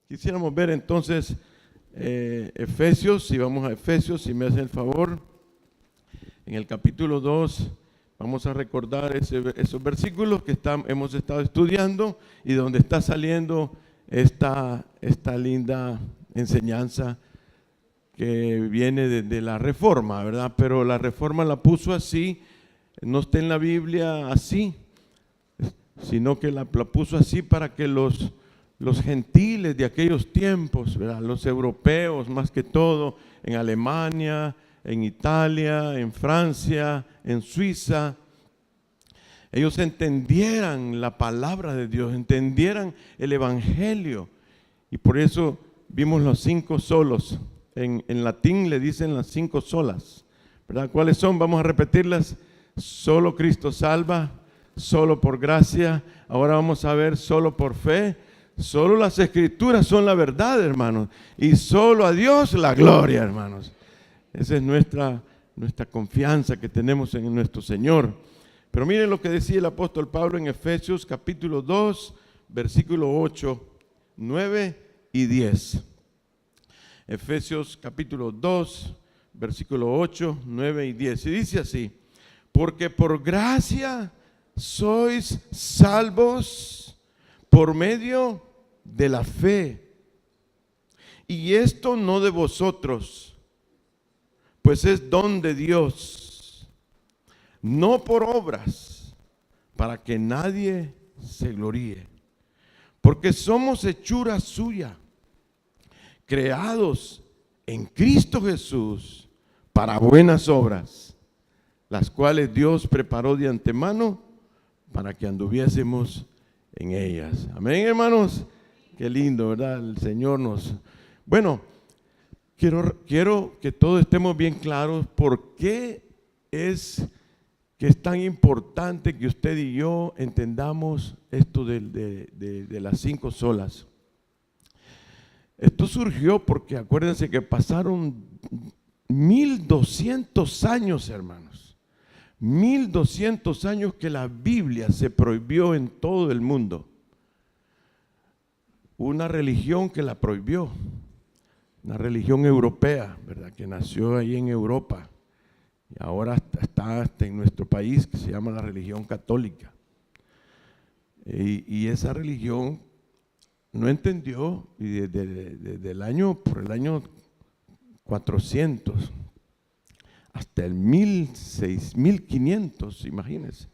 Quisiéramos ver entonces Efesios, si vamos a Efesios, si me hacen el favor, en el capítulo 2, vamos a recordar esos versículos que hemos estado estudiando y donde está saliendo esta linda enseñanza que viene de la Reforma, ¿verdad? Pero la Reforma la puso así, no está en la Biblia así, sino que la puso así para que los gentiles de aquellos tiempos, ¿verdad? Los europeos más que todo, en Alemania, en Italia, en Francia, en Suiza, ellos entendieran la palabra de Dios, entendieran el Evangelio. Y por eso vimos los 5 solos. En latín le dicen las 5 solas, ¿verdad? ¿Cuáles son? Vamos a repetirlas. Solo Cristo salva, solo por gracia. Ahora vamos a ver solo por fe. Solo las Escrituras son la verdad, hermanos. Y solo a Dios la gloria, hermanos. Esa es nuestra confianza que tenemos en nuestro Señor. Pero miren lo que decía el apóstol Pablo en Efesios capítulo 2, versículo 8, 9 y 10. Efesios capítulo 2, versículo 8, 9 y 10. Y dice así: porque por gracia sois salvos por medio de la fe. Y esto no de vosotros, pues es don de Dios, no por obras, para que nadie se gloríe. Porque somos hechura suya, creados en Cristo Jesús para buenas obras, las cuales Dios preparó de antemano para que anduviésemos en ellas. Amén, hermanos. Qué lindo, ¿verdad? El Señor nos... Bueno, quiero que todos estemos bien claros por qué es que es tan importante que usted y yo entendamos esto de las 5 solas. Esto surgió porque acuérdense que pasaron 1200 años, hermanos. 1200 años que la Biblia se prohibió en todo el mundo. Una religión que la prohibió, una religión europea, ¿verdad? Que nació ahí en Europa y ahora está hasta en nuestro país, que se llama la religión católica. Y esa religión no entendió, y desde el año 400 hasta el 1500, imagínense,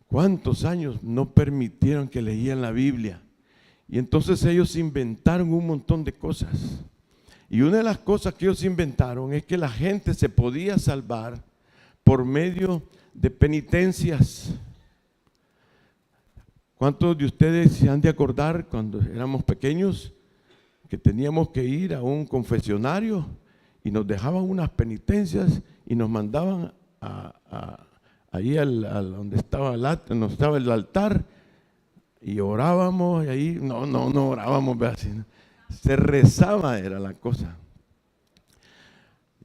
cuántos años no permitieron que leyeran la Biblia. Y entonces ellos inventaron un montón de cosas. Y una de las cosas que ellos inventaron es que la gente se podía salvar por medio de penitencias. ¿Cuántos de ustedes se han de acordar cuando éramos pequeños que teníamos que ir a un confesionario y nos dejaban unas penitencias y nos mandaban ahí donde estaba el altar y orábamos? Y ahí no orábamos, se rezaba, era la cosa.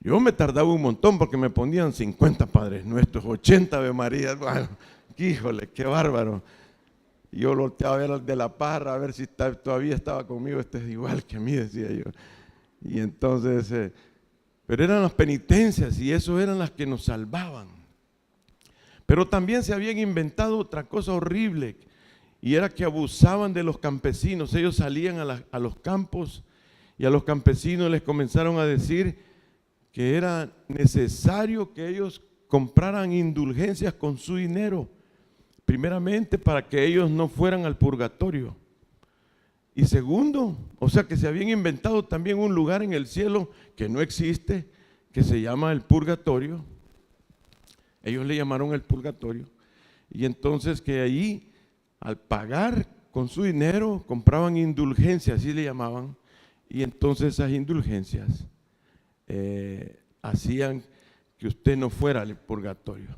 Yo me tardaba un montón porque me ponían 50 Padres Nuestros, 80 Ave Marías. Bueno, híjole, qué bárbaro. Y yo lo volteaba a ver al de la parra, a ver si todavía estaba conmigo. Este es igual que a mí, decía yo. Y entonces, pero eran las penitencias y eso eran las que nos salvaban. Pero también se habían inventado otra cosa horrible, y era que abusaban de los campesinos. Ellos salían a los campos y a los campesinos les comenzaron a decir que era necesario que ellos compraran indulgencias con su dinero, primeramente para que ellos no fueran al purgatorio. Y segundo, o sea que se habían inventado también un lugar en el cielo que no existe, que se llama el purgatorio. Ellos le llamaron el purgatorio. Y entonces que allí, al pagar con su dinero, compraban indulgencias, así le llamaban, y entonces esas indulgencias hacían que usted no fuera al purgatorio,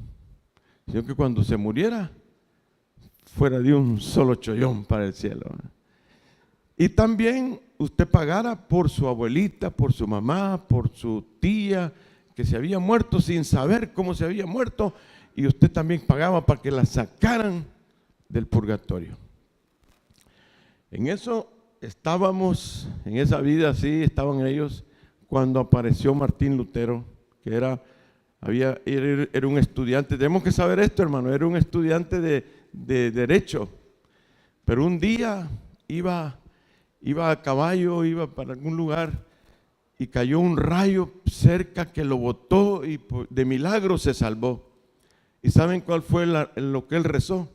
sino que cuando se muriera, fuera de un solo chollón para el cielo. Y también usted pagara por su abuelita, por su mamá, por su tía, que se había muerto sin saber cómo se había muerto, y usted también pagaba para que la sacaran del purgatorio. En eso estábamos en esa vida así, estaban ellos, cuando apareció Martín Lutero, que era un estudiante. Tenemos que saber esto, hermano, era un estudiante de derecho, pero un día iba a caballo, iba para algún lugar y cayó un rayo cerca que lo botó y de milagro se salvó. ¿Y saben cuál fue lo que él rezó?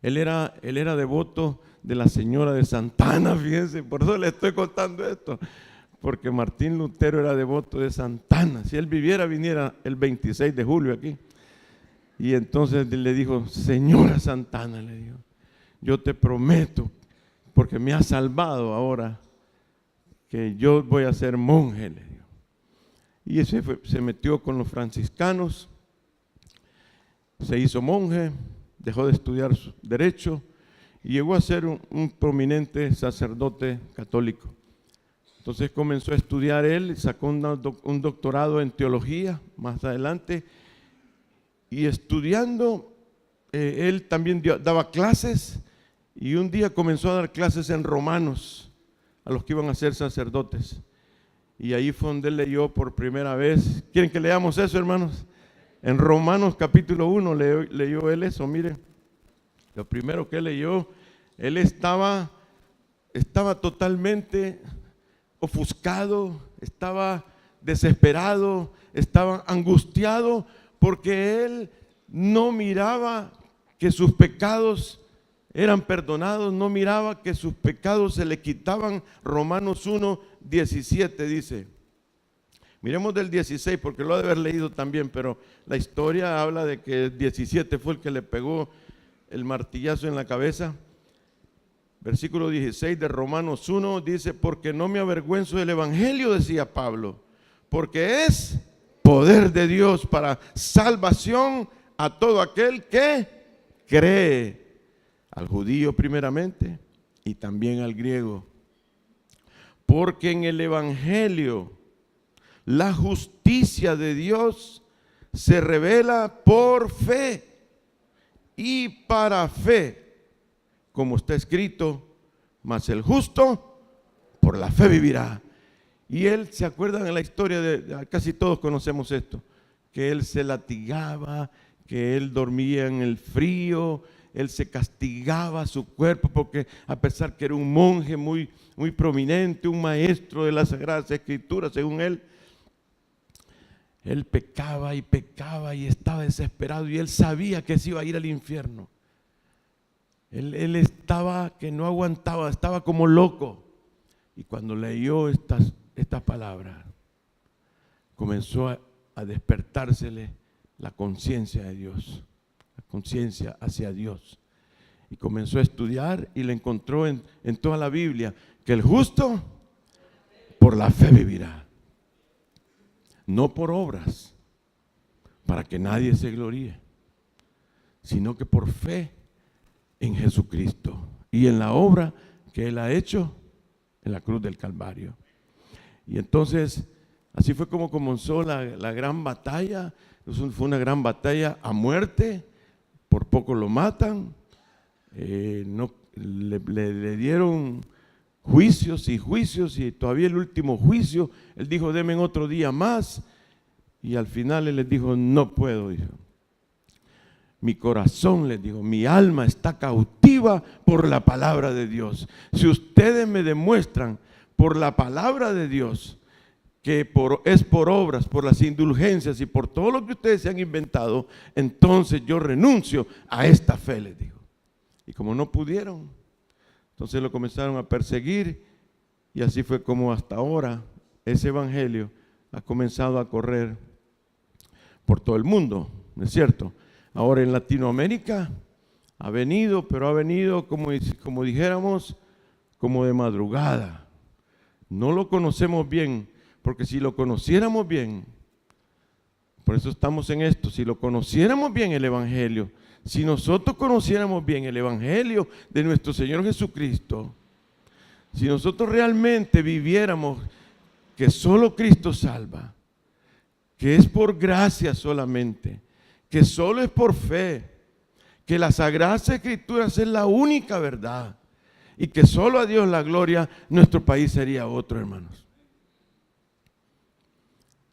Él era devoto de la Señora de Santana, fíjense, por eso le estoy contando esto, porque Martín Lutero era devoto de Santana. Si él viviera, viniera el 26 de julio aquí. Y entonces le dijo: Señora Santana, le dijo, yo te prometo, porque me has salvado ahora, que yo voy a ser monje, le dijo. Y se metió con los franciscanos, se hizo monje, dejó de estudiar derecho y llegó a ser un prominente sacerdote católico. Entonces comenzó a estudiar él, sacó un doctorado en teología más adelante, y estudiando él también daba clases, y un día comenzó a dar clases en Romanos a los que iban a ser sacerdotes, y ahí fue donde él leyó por primera vez. ¿Quieren que leamos eso, hermanos? En Romanos capítulo 1 leyó él eso. Miren, lo primero que leyó, él estaba totalmente ofuscado, estaba desesperado, estaba angustiado, porque él no miraba que sus pecados eran perdonados, no miraba que sus pecados se le quitaban. Romanos 1, 17 dice. Miremos del 16, porque lo ha de haber leído también, pero la historia habla de que el 17 fue el que le pegó el martillazo en la cabeza. Versículo 16 de Romanos 1 dice: porque no me avergüenzo del evangelio, decía Pablo, porque es poder de Dios para salvación a todo aquel que cree, al judío primeramente y también al griego. Porque en el evangelio la justicia de Dios se revela por fe y para fe, como está escrito: mas el justo por la fe vivirá. Y él, ¿se acuerdan de la historia casi todos conocemos esto? Que él se latigaba, que él dormía en el frío, él se castigaba su cuerpo, porque a pesar que era un monje muy prominente, un maestro de las Sagradas Escrituras, según él pecaba y estaba desesperado, y él sabía que se iba a ir al infierno. Él estaba que no aguantaba, estaba como loco. Y cuando leyó estas palabras, comenzó a despertársele la conciencia de Dios, la conciencia hacia Dios. Y comenzó a estudiar y le encontró en toda la Biblia que el justo por la fe vivirá. No por obras, para que nadie se gloríe, sino que por fe en Jesucristo y en la obra que Él ha hecho en la cruz del Calvario. Y entonces, así fue como comenzó la gran batalla. Fue una gran batalla a muerte, por poco lo matan, le dieron juicios y todavía el último juicio, él dijo: denme otro día más, y al final él les dijo: no puedo, dijo. Mi corazón, les dijo, mi alma está cautiva por la palabra de Dios. Si ustedes me demuestran por la palabra de Dios que es por obras, por las indulgencias y por todo lo que ustedes se han inventado, entonces yo renuncio a esta fe, les dijo. Y como no pudieron, entonces lo comenzaron a perseguir, y así fue como hasta ahora ese evangelio ha comenzado a correr por todo el mundo, ¿no es cierto? Ahora en Latinoamérica ha venido, pero ha venido como dijéramos, como de madrugada. No lo conocemos bien, porque si lo conociéramos bien, por eso estamos en esto, si lo conociéramos bien el evangelio, si nosotros conociéramos bien el evangelio de nuestro Señor Jesucristo, si nosotros realmente viviéramos que solo Cristo salva, que es por gracia solamente, que solo es por fe, que las Sagradas Escrituras es la única verdad, y que solo a Dios la gloria, nuestro país sería otro, hermanos.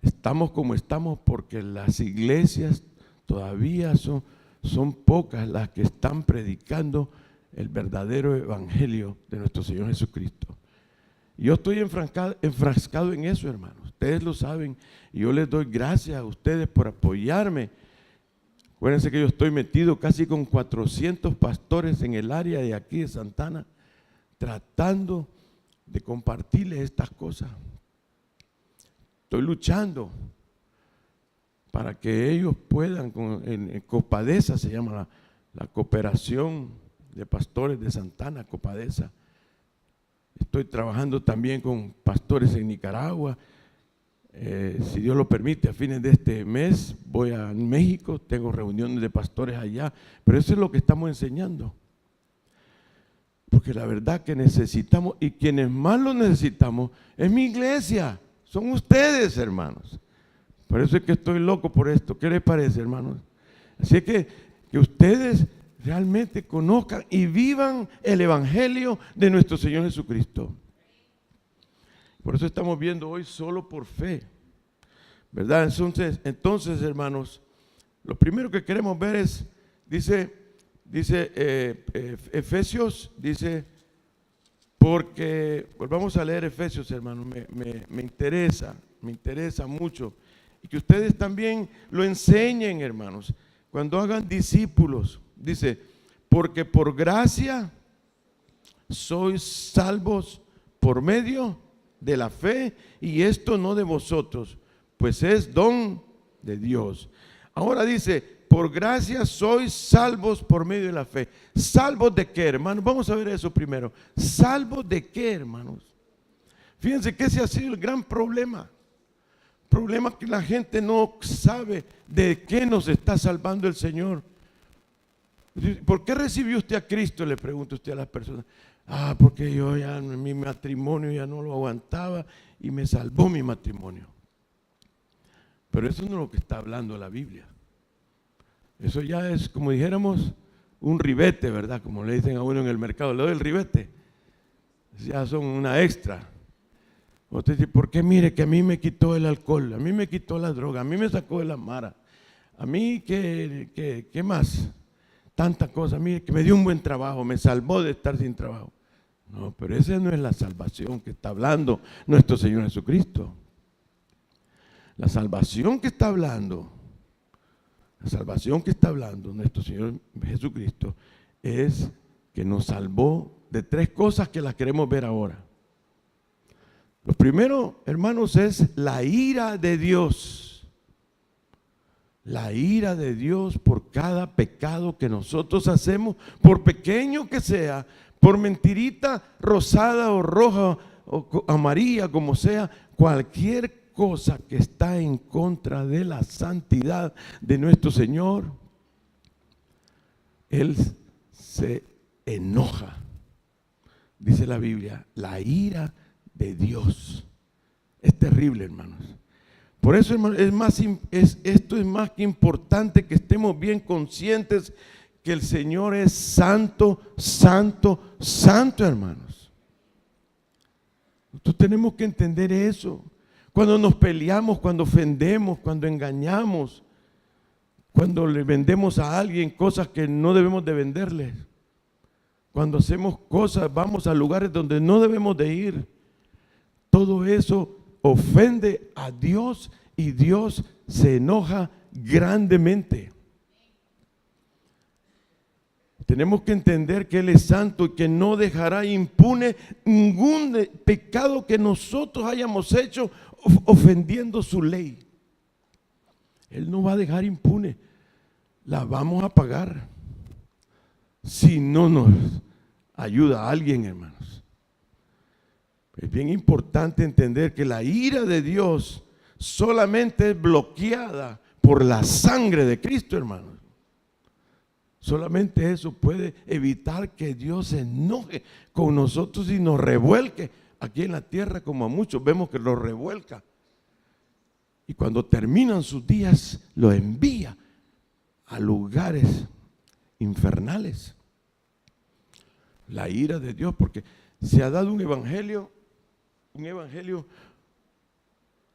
Estamos como estamos porque las iglesias todavía son pocas las que están predicando el verdadero evangelio de nuestro Señor Jesucristo. Yo estoy enfrascado en eso, hermanos. Ustedes lo saben y yo les doy gracias a ustedes por apoyarme. Acuérdense que yo estoy metido casi con 400 pastores en el área de aquí de Santana, tratando de compartirles estas cosas. Estoy luchando para que ellos puedan, en Copadesa se llama la cooperación de pastores de Santana, Copadesa. Estoy trabajando también con pastores en Nicaragua. Si Dios lo permite, a fines de este mes voy a México, tengo reuniones de pastores allá, pero eso es lo que estamos enseñando. Porque la verdad que necesitamos, y quienes más lo necesitamos, es mi iglesia, son ustedes, hermanos. Por eso es que estoy loco por esto. ¿Qué les parece, hermanos? Así es que ustedes realmente conozcan y vivan el evangelio de nuestro Señor Jesucristo. Por eso estamos viendo hoy solo por fe, ¿verdad? Entonces, hermanos, lo primero que queremos ver es, dice Efesios, dice, porque, pues vamos a leer Efesios, hermanos, me interesa mucho, y que ustedes también lo enseñen, hermanos, cuando hagan discípulos, dice, porque por gracia sois salvos por medio de la fe, y esto no de vosotros, pues es don de Dios. Ahora dice, por gracia sois salvos por medio de la fe. ¿Salvos de qué, hermanos? Vamos a ver eso primero. ¿Salvos de qué, hermanos? Fíjense que ese ha sido el gran problema. Problema que la gente no sabe de qué nos está salvando el Señor. ¿Por qué recibió usted a Cristo? Le pregunta usted a las personas. Porque yo ya mi matrimonio ya no lo aguantaba y me salvó mi matrimonio. Pero eso no es lo que está hablando la Biblia. Eso ya es, como dijéramos, un ribete, ¿verdad? Como le dicen a uno en el mercado, le doy el ribete. Ya son una extra. Usted dice, ¿por qué? Mire que a mí me quitó el alcohol, a mí me quitó la droga, a mí me sacó de la mara. A mí, ¿qué más? Tanta cosa, mire que me dio un buen trabajo, me salvó de estar sin trabajo. No, pero esa no es la salvación que está hablando nuestro Señor Jesucristo. La salvación que está hablando nuestro Señor Jesucristo es que nos salvó de tres cosas que las queremos ver ahora. Lo primero, hermanos, es la ira de Dios. La ira de Dios por cada pecado que nosotros hacemos, por pequeño que sea, por mentirita rosada o roja o amarilla, como sea, cualquier cosa que está en contra de la santidad de nuestro Señor, Él se enoja. Dice la Biblia, la ira de Dios es terrible, hermanos. Por eso, hermanos, esto es más que importante que estemos bien conscientes que el Señor es santo, santo, santo, hermanos. Nosotros tenemos que entender eso. Cuando nos peleamos, cuando ofendemos, cuando engañamos, cuando le vendemos a alguien cosas que no debemos de venderles, cuando hacemos cosas, vamos a lugares donde no debemos de ir, todo eso ofende a Dios y Dios se enoja grandemente. Tenemos que entender que Él es santo y que no dejará impune ningún pecado que nosotros hayamos hecho ofendiendo su ley. Él no va a dejar impune. La vamos a pagar si no nos ayuda a alguien, hermanos. Es bien importante entender que la ira de Dios solamente es bloqueada por la sangre de Cristo, hermanos. Solamente eso puede evitar que Dios se enoje con nosotros y nos revuelque aquí en la tierra, como a muchos vemos que los revuelca. Y cuando terminan sus días, los envía a lugares infernales. La ira de Dios, porque se ha dado un evangelio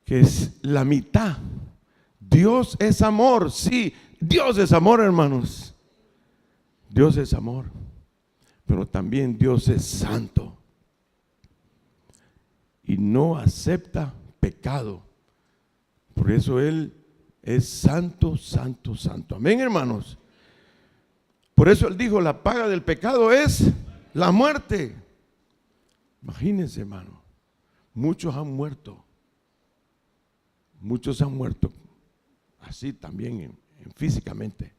que es la mitad. Dios es amor, sí, Dios es amor, hermanos. Dios es amor, pero también Dios es santo y no acepta pecado. Por eso Él es santo, santo, santo. Amén, hermanos. Por eso Él dijo, la paga del pecado es la muerte. Imagínense, hermano, muchos han muerto. Muchos han muerto así también físicamente.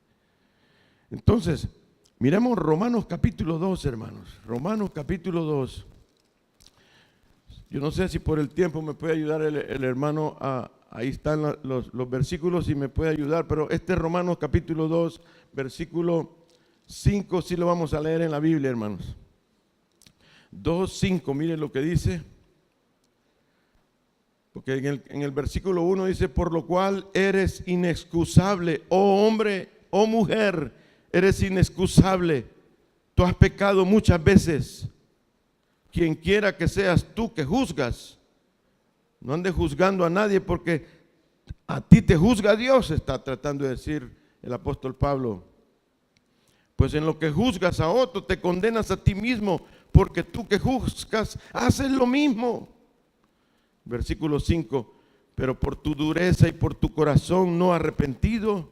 Entonces, miremos Romanos capítulo 2, hermanos. Romanos capítulo 2. Yo no sé si por el tiempo me puede ayudar el hermano, ahí están los versículos y me puede ayudar, pero este Romanos capítulo 2, versículo 5, sí lo vamos a leer en la Biblia, hermanos. 2:5, miren lo que dice. Porque en el versículo 1 dice, por lo cual eres inexcusable, oh hombre, oh mujer, eres inexcusable. Tú has pecado muchas veces. Quien quiera que seas tú que juzgas, no andes juzgando a nadie porque a ti te juzga Dios, está tratando de decir el apóstol Pablo. Pues en lo que juzgas a otro te condenas a ti mismo, porque tú que juzgas haces lo mismo. Versículo 5, pero por tu dureza y por tu corazón no arrepentido,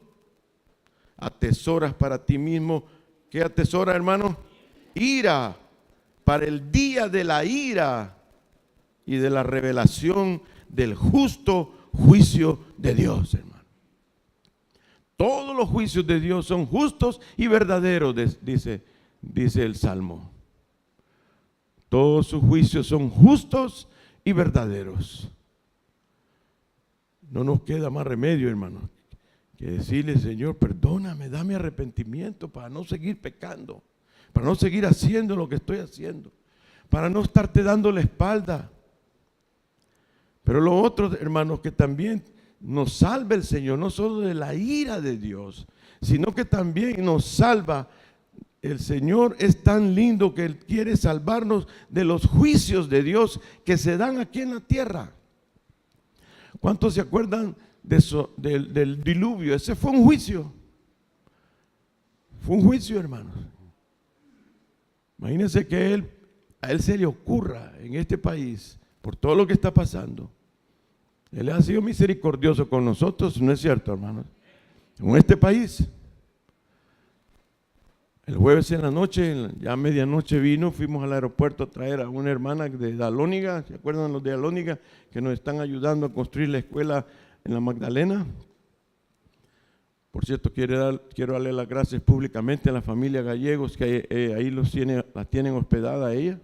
atesoras para ti mismo. ¿Qué atesora, hermano? Ira, para el día de la ira y de la revelación del justo juicio de Dios, hermano. Todos los juicios de Dios son justos y verdaderos, dice el Salmo. Todos sus juicios son justos y verdaderos. No nos queda más remedio, hermano, que decirle, Señor, perdóname, dame arrepentimiento para no seguir pecando, para no seguir haciendo lo que estoy haciendo, para no estarte dando la espalda. Pero lo otro, hermanos, que también nos salva el Señor, no solo de la ira de Dios, sino que también nos salva. El Señor es tan lindo que Él quiere salvarnos de los juicios de Dios que se dan aquí en la tierra. ¿Cuántos se acuerdan de eso, del diluvio? Ese fue un juicio. Fue un juicio, hermanos. Imagínense que a Él se le ocurra en este país, por todo lo que está pasando. Él ha sido misericordioso con nosotros, ¿no es cierto, hermanos? En este país. El jueves en la noche, ya a medianoche vino, fuimos al aeropuerto a traer a una hermana de Dalóniga, ¿se acuerdan los de Dalóniga? Que nos están ayudando a construir la escuela en la Magdalena. Por cierto, quiero darle las gracias públicamente a la familia Gallegos que ahí la tienen hospedada a ella.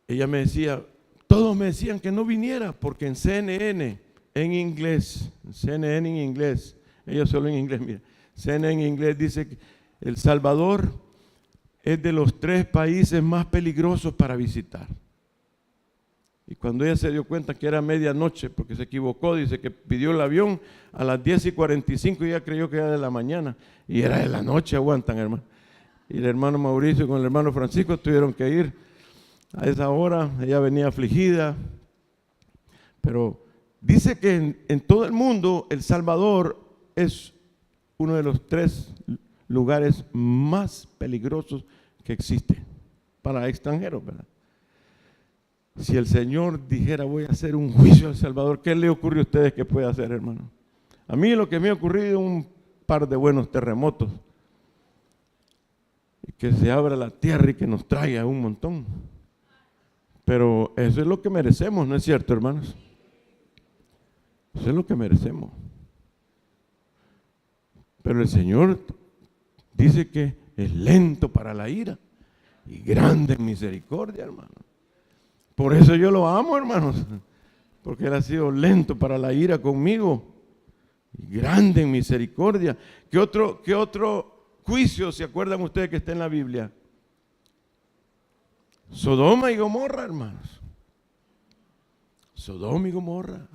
Ella me decía, todos me decían que no viniera porque en CNN, en inglés, ella solo en inglés, mira. CNN en inglés dice que El Salvador es de los 3 países más peligrosos para visitar. Y cuando ella se dio cuenta que era medianoche, porque se equivocó, dice que pidió el avión a las 10:45 y ella creyó que era de la mañana. Y era de la noche, aguantan, hermano. Y el hermano Mauricio con el hermano Francisco tuvieron que ir a esa hora. Ella venía afligida. Pero dice que en todo el mundo El Salvador es uno de los 3 lugares más peligrosos que existe para extranjeros, ¿verdad? Si el Señor dijera, voy a hacer un juicio a El Salvador, ¿qué le ocurre a ustedes que puede hacer, hermano? A mí lo que me ha ocurrido es un par de buenos terremotos. Y que se abra la tierra y que nos traiga un montón. Pero eso es lo que merecemos, ¿no es cierto, hermanos? Eso es lo que merecemos. Pero el Señor dice que es lento para la ira y grande en misericordia, hermano. Por eso yo lo amo, hermanos, porque Él ha sido lento para la ira conmigo y grande en misericordia. ¿Qué otro juicio se acuerdan ustedes que está en la Biblia? Sodoma y Gomorra, hermanos. Sodoma y Gomorra,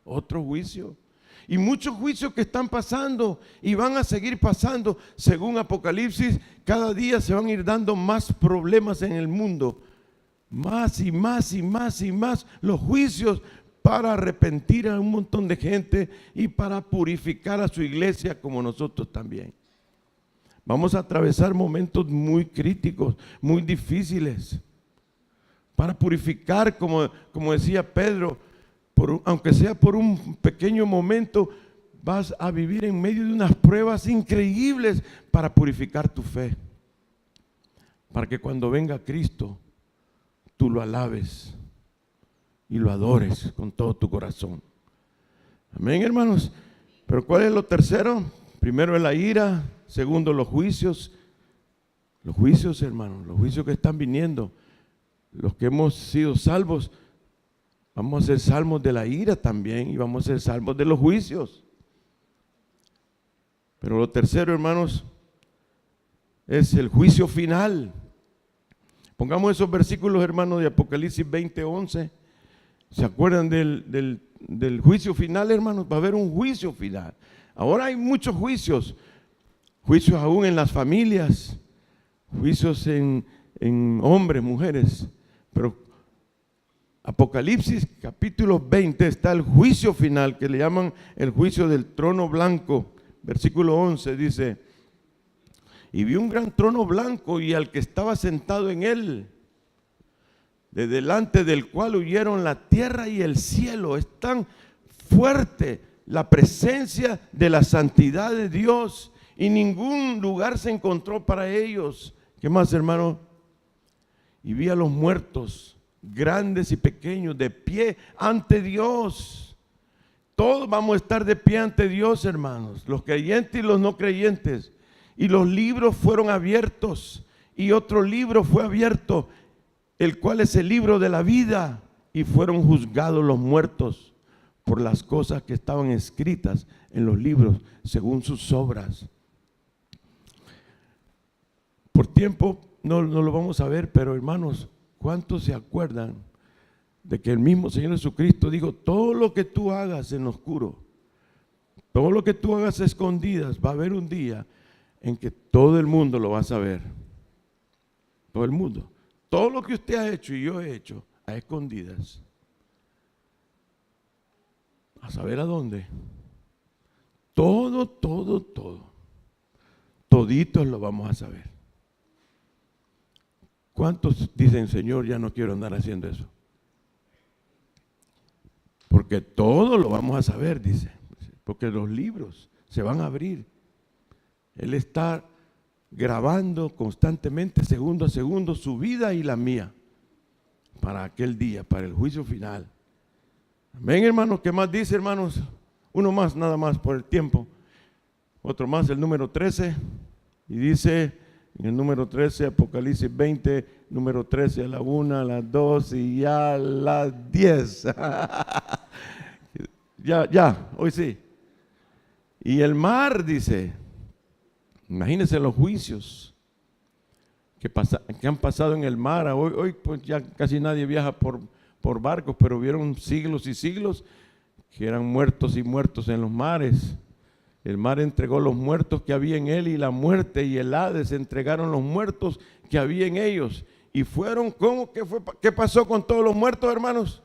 otro juicio. Y muchos juicios que están pasando y van a seguir pasando. Según Apocalipsis, cada día se van a ir dando más problemas en el mundo. Más y más y más y más los juicios para arrepentir a un montón de gente y para purificar a su iglesia como nosotros también. Vamos a atravesar momentos muy críticos, muy difíciles. Para purificar, como decía Pedro, aunque sea por un pequeño momento, vas a vivir en medio de unas pruebas increíbles para purificar tu fe. Para que cuando venga Cristo, tú lo alabes y lo adores con todo tu corazón. Amén, hermanos. Pero ¿cuál es lo tercero? Primero es la ira, segundo los juicios. Los juicios, hermanos, los juicios que están viniendo. Los que hemos sido salvos, vamos a ser salvos de la ira también y vamos a ser salvos de los juicios. Pero lo tercero, hermanos, es el juicio final. Pongamos esos versículos, hermanos, de Apocalipsis 20:11. ¿Se acuerdan del juicio final, hermanos? Va a haber un juicio final. Ahora hay muchos juicios. Juicios aún en las familias. Juicios en hombres, mujeres. Pero Apocalipsis capítulo 20 está el juicio final, que le llaman el juicio del trono blanco. Versículo 11 dice: y vi un gran trono blanco y al que estaba sentado en él, de delante del cual huyeron la tierra y el cielo. Es tan fuerte la presencia de la santidad de Dios y ningún lugar se encontró para ellos. ¿Qué más, hermano? Y vi a los muertos, grandes y pequeños, de pie ante Dios. Todos vamos a estar de pie ante Dios, hermanos, los creyentes y los no creyentes. Y los libros fueron abiertos, y otro libro fue abierto, el cual es el libro de la vida, y fueron juzgados los muertos por las cosas que estaban escritas en los libros, según sus obras. Por tiempo no lo vamos a ver, pero hermanos, ¿cuántos se acuerdan de que el mismo Señor Jesucristo dijo: todo lo que tú hagas en lo oscuro, todo lo que tú hagas a escondidas, va a haber un día en que todo el mundo lo va a saber? Todo el mundo. Todo lo que usted ha hecho y yo he hecho a escondidas, a saber a dónde. Todo. Toditos lo vamos a saber. ¿Cuántos dicen: Señor, ya no quiero andar haciendo eso? Porque todo lo vamos a saber, dice. Porque los libros se van a abrir. Él está grabando constantemente, segundo a segundo, su vida y la mía, para aquel día, para el juicio final. Amén, hermanos. ¿Qué más dice, hermanos? Uno más, nada más por el tiempo. Otro más, el número 13. Y dice en el número 13, Apocalipsis 20, número 13, a la 1, a las 2 y ya a las 10. ya, hoy sí. Y el mar, dice, imagínense los juicios que han pasado en el mar. Hoy pues ya casi nadie viaja por barcos, pero vieron siglos y siglos que eran muertos y muertos en los mares. El mar entregó los muertos que había en él, y la muerte y el Hades entregaron los muertos que había en ellos. Y fueron, ¿qué pasó con todos los muertos, hermanos?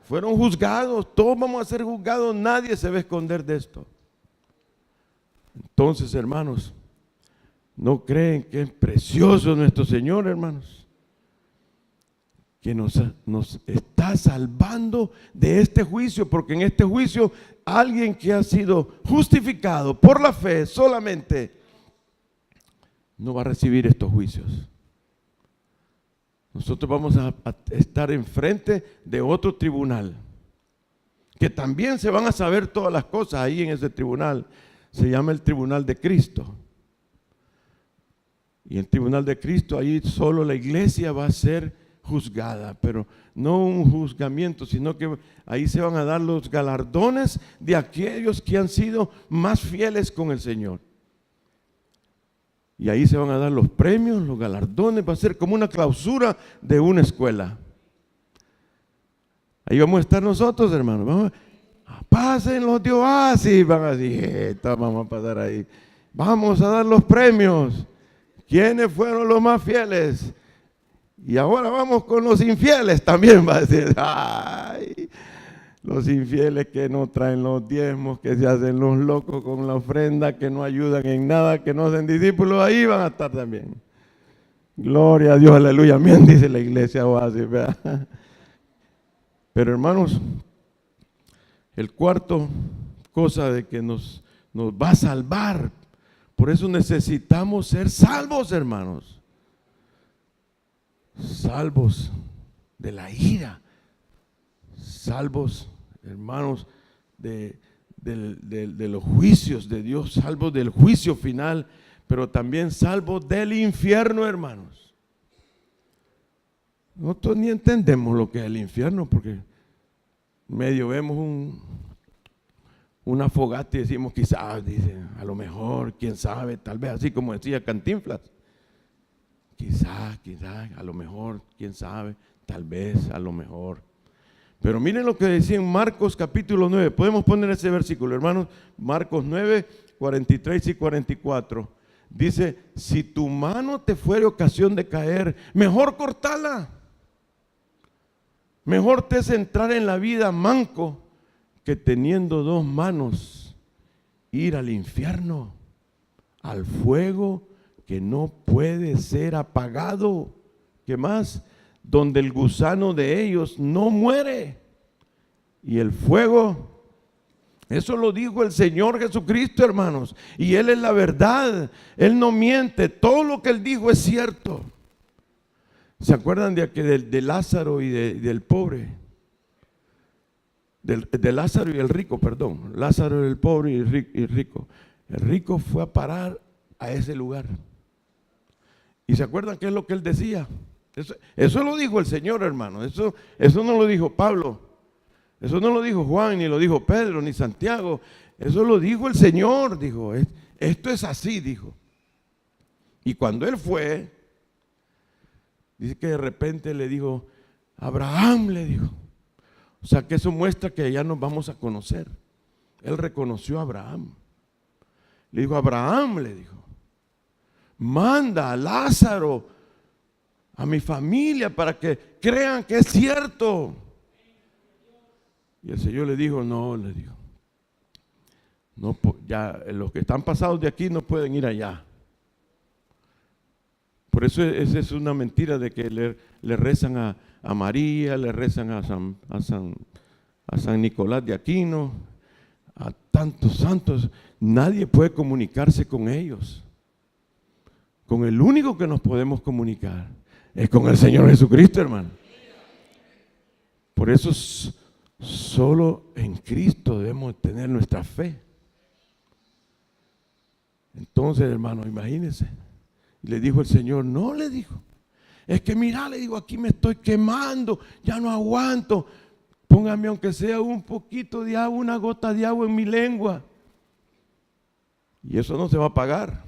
Fueron juzgados. Todos vamos a ser juzgados. Nadie se va a esconder de esto. Entonces, hermanos, ¿no creen que es precioso nuestro Señor, hermanos? Que nos está salvando de este juicio, porque en este juicio alguien que ha sido justificado por la fe solamente no va a recibir estos juicios. Nosotros vamos a estar enfrente de otro tribunal, que también se van a saber todas las cosas ahí en ese tribunal. Se llama el tribunal de Cristo. Y el tribunal de Cristo, ahí solo la iglesia va a ser juzgada, pero no un juzgamiento, sino que ahí se van a dar los galardones de aquellos que han sido más fieles con el Señor. Y ahí se van a dar los premios, los galardones. Va a ser como una clausura de una escuela. Ahí vamos a estar nosotros, hermanos. Pasen los de Oasis, van a decir, vamos a pasar ahí. Vamos a dar los premios. ¿Quiénes fueron los más fieles? Y ahora vamos con los infieles también, va a decir. Ay, los infieles que no traen los diezmos, que se hacen los locos con la ofrenda, que no ayudan en nada, que no hacen discípulos, ahí van a estar también. Gloria a Dios, aleluya, amén, dice la iglesia Oasis, ¿verdad? Pero hermanos, el cuarto cosa de que nos va a salvar, por eso necesitamos ser salvos, hermanos. Salvos de la ira, salvos, hermanos, de los juicios de Dios, salvos del juicio final, pero también salvos del infierno, hermanos. Nosotros ni entendemos lo que es el infierno, porque medio vemos una fogata y decimos quizás, dice, a lo mejor, quién sabe, tal vez así como decía Cantinflas. Quizás, a lo mejor, quién sabe, tal vez, a lo mejor. Pero miren lo que decía en Marcos capítulo 9. Podemos poner ese versículo, hermanos. Marcos 9, 43 y 44. Dice, si tu mano te fuere ocasión de caer, mejor cortala. Mejor te es entrar en la vida manco que teniendo dos manos ir al infierno, al fuego que no puede ser apagado. ¿Qué más? Donde el gusano de ellos no muere. Y el fuego, eso lo dijo el Señor Jesucristo, hermanos. Y Él es la verdad. Él no miente. Todo lo que Él dijo es cierto. ¿Se acuerdan de Lázaro y del pobre? De Lázaro y el rico, perdón. Lázaro y el pobre y el rico. El rico fue a parar a ese lugar. ¿Y se acuerdan qué es lo que él decía? Eso lo dijo el Señor, hermano. Eso no lo dijo Pablo. Eso no lo dijo Juan, ni lo dijo Pedro, ni Santiago. Eso lo dijo el Señor. Dijo, esto es así, dijo. Y cuando él fue, dice que de repente le dijo, Abraham, le dijo. O sea que eso muestra que ya nos vamos a conocer. Él reconoció a Abraham. Le dijo, Abraham, le dijo, manda a Lázaro a mi familia para que crean que es cierto. Y el Señor le dijo, no, le dijo, no, ya los que están pasados de aquí no pueden ir allá. Por eso esa es una mentira de que le rezan a María, le rezan a San Nicolás de Aquino, a tantos santos. Nadie puede comunicarse con ellos. Con el único que nos podemos comunicar es con el Señor Jesucristo, hermano. Por eso solo en Cristo debemos tener nuestra fe. Entonces, hermano, imagínense. Le dijo el Señor, no, le dijo, es que mira, le digo, aquí me estoy quemando, ya no aguanto, póngame aunque sea un poquito de agua, una gota de agua en mi lengua. Y eso no se va a pagar.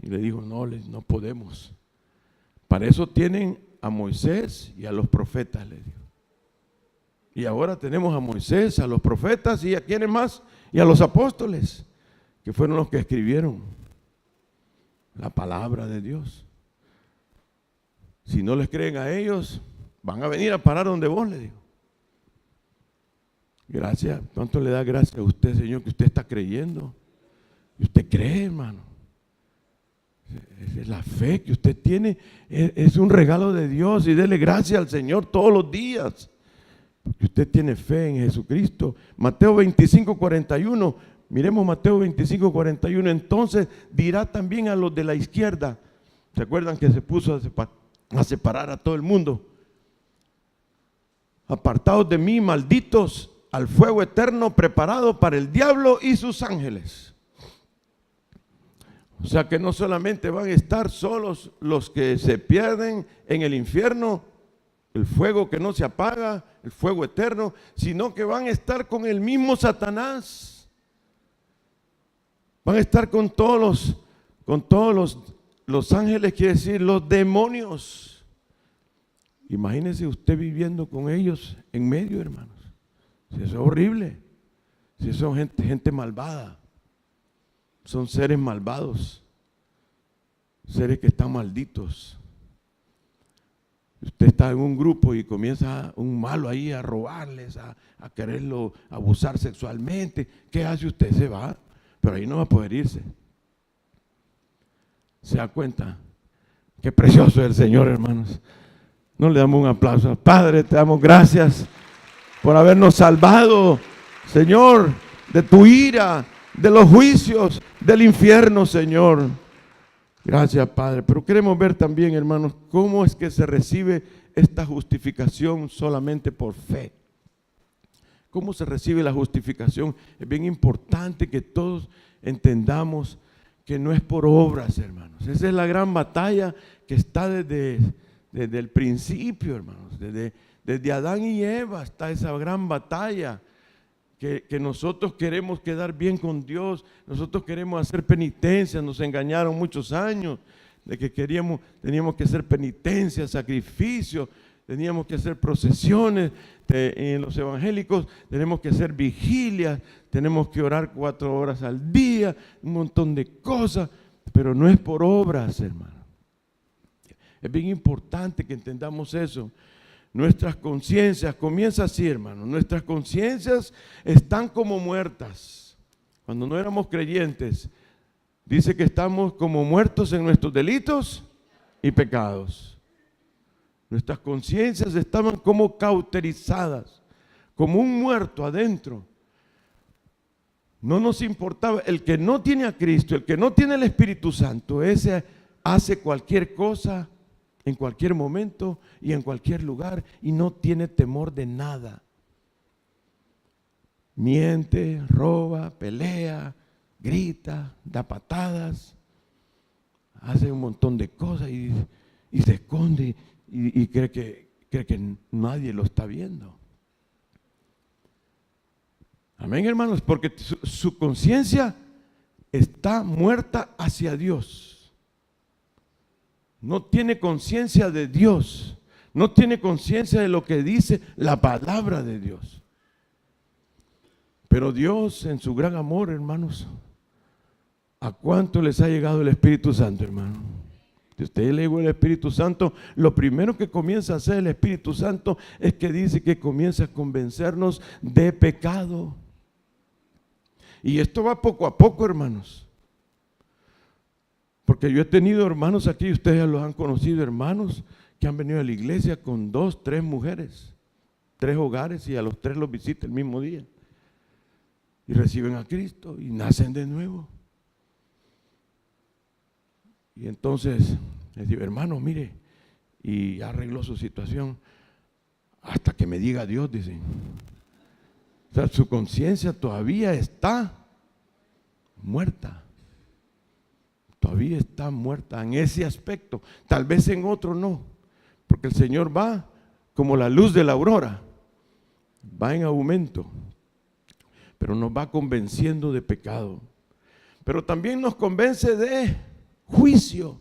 Y le dijo, no podemos. Para eso tienen a Moisés y a los profetas, le dijo. Y ahora tenemos a Moisés, a los profetas y a quienes más, y a los apóstoles, que fueron los que escribieron la palabra de Dios. Si no les creen a ellos, van a venir a parar donde vos, le digo. Gracias, ¿cuánto le da gracias a usted, Señor, que usted está creyendo? Y usted cree, hermano. Es la fe que usted tiene, es un regalo de Dios, y dele gracias al Señor todos los días, porque usted tiene fe en Jesucristo. Mateo 25, 41. Miremos Mateo 25, 41. Entonces dirá también a los de la izquierda, ¿se acuerdan que se puso a separar a todo el mundo? Apartados de mí, malditos, al fuego eterno preparado para el diablo y sus ángeles. O sea que no solamente van a estar solos los que se pierden en el infierno, el fuego que no se apaga, el fuego eterno, sino que van a estar con el mismo Satanás. Van a estar con todos los ángeles, quiere decir los demonios. Imagínese usted viviendo con ellos en medio, hermanos. Si eso es horrible. Si son gente malvada. Son seres malvados. Seres que están malditos. Usted está en un grupo y comienza un malo ahí a robarles, a quererlo abusar sexualmente. ¿Qué hace usted? Se va, pero ahí no va a poder irse. ¿Se da cuenta? Qué precioso es el Señor, hermanos. No le damos un aplauso. Padre, te damos gracias por habernos salvado, Señor, de tu ira, de los juicios, del infierno, Señor. Gracias, Padre. Pero queremos ver también, hermanos, cómo es que se recibe esta justificación solamente por fe. ¿Cómo se recibe la justificación? Es bien importante que todos entendamos que no es por obras, hermanos. Esa es la gran batalla que está desde el principio, hermanos. Desde Adán y Eva está esa gran batalla. Que nosotros queremos quedar bien con Dios, nosotros queremos hacer penitencia, nos engañaron muchos años de que teníamos que hacer penitencia, sacrificio, teníamos que hacer procesiones, en los evangélicos tenemos que hacer vigilias, tenemos que orar 4 horas al día, un montón de cosas, pero no es por obras, hermano. Es bien importante que entendamos eso. Nuestras conciencias, comienza así, hermano, nuestras conciencias están como muertas. Cuando no éramos creyentes, dice que estamos como muertos en nuestros delitos y pecados. Nuestras conciencias estaban como cauterizadas, como un muerto adentro. No nos importaba, el que no tiene a Cristo, el que no tiene el Espíritu Santo, ese hace cualquier cosa en cualquier momento y en cualquier lugar y no tiene temor de nada. Miente, roba, pelea, grita, da patadas, hace un montón de cosas y se esconde y cree que nadie lo está viendo. Amén, hermanos, porque su conciencia está muerta hacia Dios. No tiene conciencia de Dios, no tiene conciencia de lo que dice la palabra de Dios. Pero Dios, en su gran amor, hermanos, ¿a cuánto les ha llegado el Espíritu Santo, hermano? Si usted le llegó el Espíritu Santo, lo primero que comienza a hacer el Espíritu Santo es que dice que comienza a convencernos de pecado. Y esto va poco a poco, hermanos. Porque yo he tenido hermanos aquí, ustedes ya los han conocido, hermanos que han venido a la iglesia con 2, 3 mujeres, 3 hogares y a los 3 los visita el mismo día. Y reciben a Cristo y nacen de nuevo. Y entonces les digo, hermano, mire, y arregló su situación hasta que me diga Dios, dicen. O sea, su conciencia todavía está muerta. Todavía está muerta en ese aspecto, tal vez en otro no, porque el Señor va como la luz de la aurora, va en aumento, pero nos va convenciendo de pecado, pero también nos convence de juicio.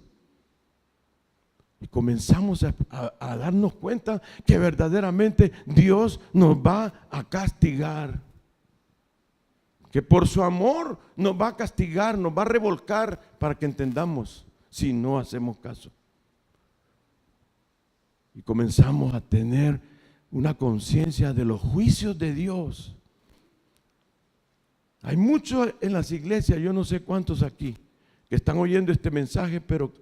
Y comenzamos a darnos cuenta que verdaderamente Dios nos va a castigar. Que por su amor nos va a castigar, nos va a revolcar para que entendamos si no hacemos caso. Y comenzamos a tener una conciencia de los juicios de Dios. Hay muchos en las iglesias, yo no sé cuántos aquí, que están oyendo este mensaje, pero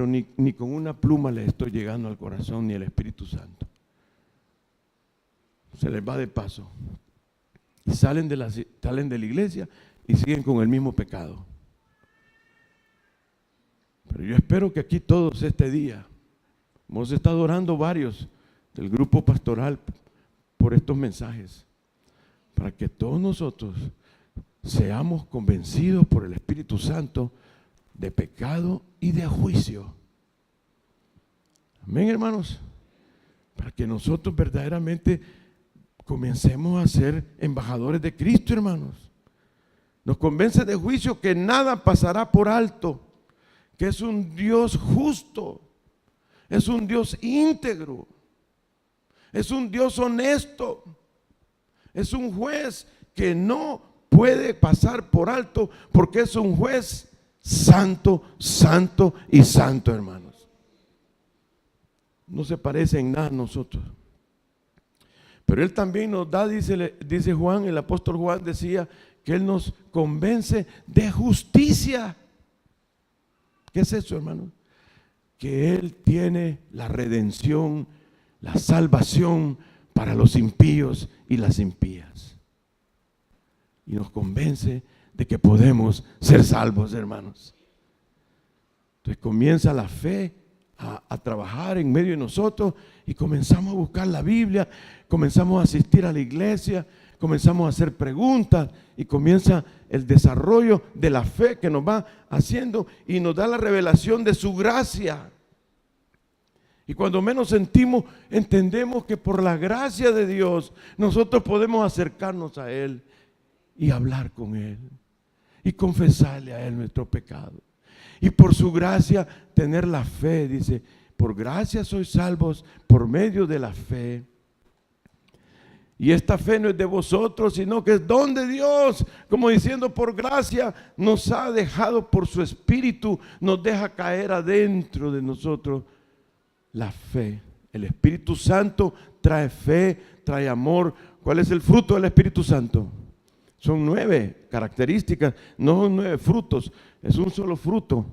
ni con una pluma les estoy llegando al corazón, ni el Espíritu Santo. Se les va de paso. Y salen de la iglesia y siguen con el mismo pecado. Pero yo espero que aquí todos este día, hemos estado orando varios del grupo pastoral por estos mensajes, para que todos nosotros seamos convencidos por el Espíritu Santo de pecado y de juicio. Amén, hermanos. Para que nosotros verdaderamente comencemos a ser embajadores de Cristo, hermanos. Nos convence de juicio que nada pasará por alto, que es un Dios justo, es un Dios íntegro, es un Dios honesto, Es un juez que no puede pasar por alto porque es un juez santo, santo y santo, hermanos. No se parece en nada a nosotros. Pero Él también nos da, dice Juan, el apóstol Juan decía que Él nos convence de justicia. ¿Qué es eso, hermano? Que Él tiene la redención, la salvación para los impíos y las impías. Y nos convence de que podemos ser salvos, hermanos. Entonces comienza la fe a trabajar en medio de nosotros y comenzamos a buscar la Biblia, comenzamos a asistir a la iglesia, comenzamos a hacer preguntas y comienza el desarrollo de la fe que nos va haciendo y nos da la revelación de su gracia. Y cuando menos sentimos, entendemos que por la gracia de Dios nosotros podemos acercarnos a Él y hablar con Él y confesarle a Él nuestro pecado. Y por su gracia tener la fe, dice, por gracia sois salvos por medio de la fe. Y esta fe no es de vosotros, sino que es don de Dios. Como diciendo, por gracia nos ha dejado por su Espíritu, nos deja caer adentro de nosotros la fe. El Espíritu Santo trae fe, trae amor. ¿Cuál es el fruto del Espíritu Santo? Son 9 características, no son 9 frutos, es un solo fruto.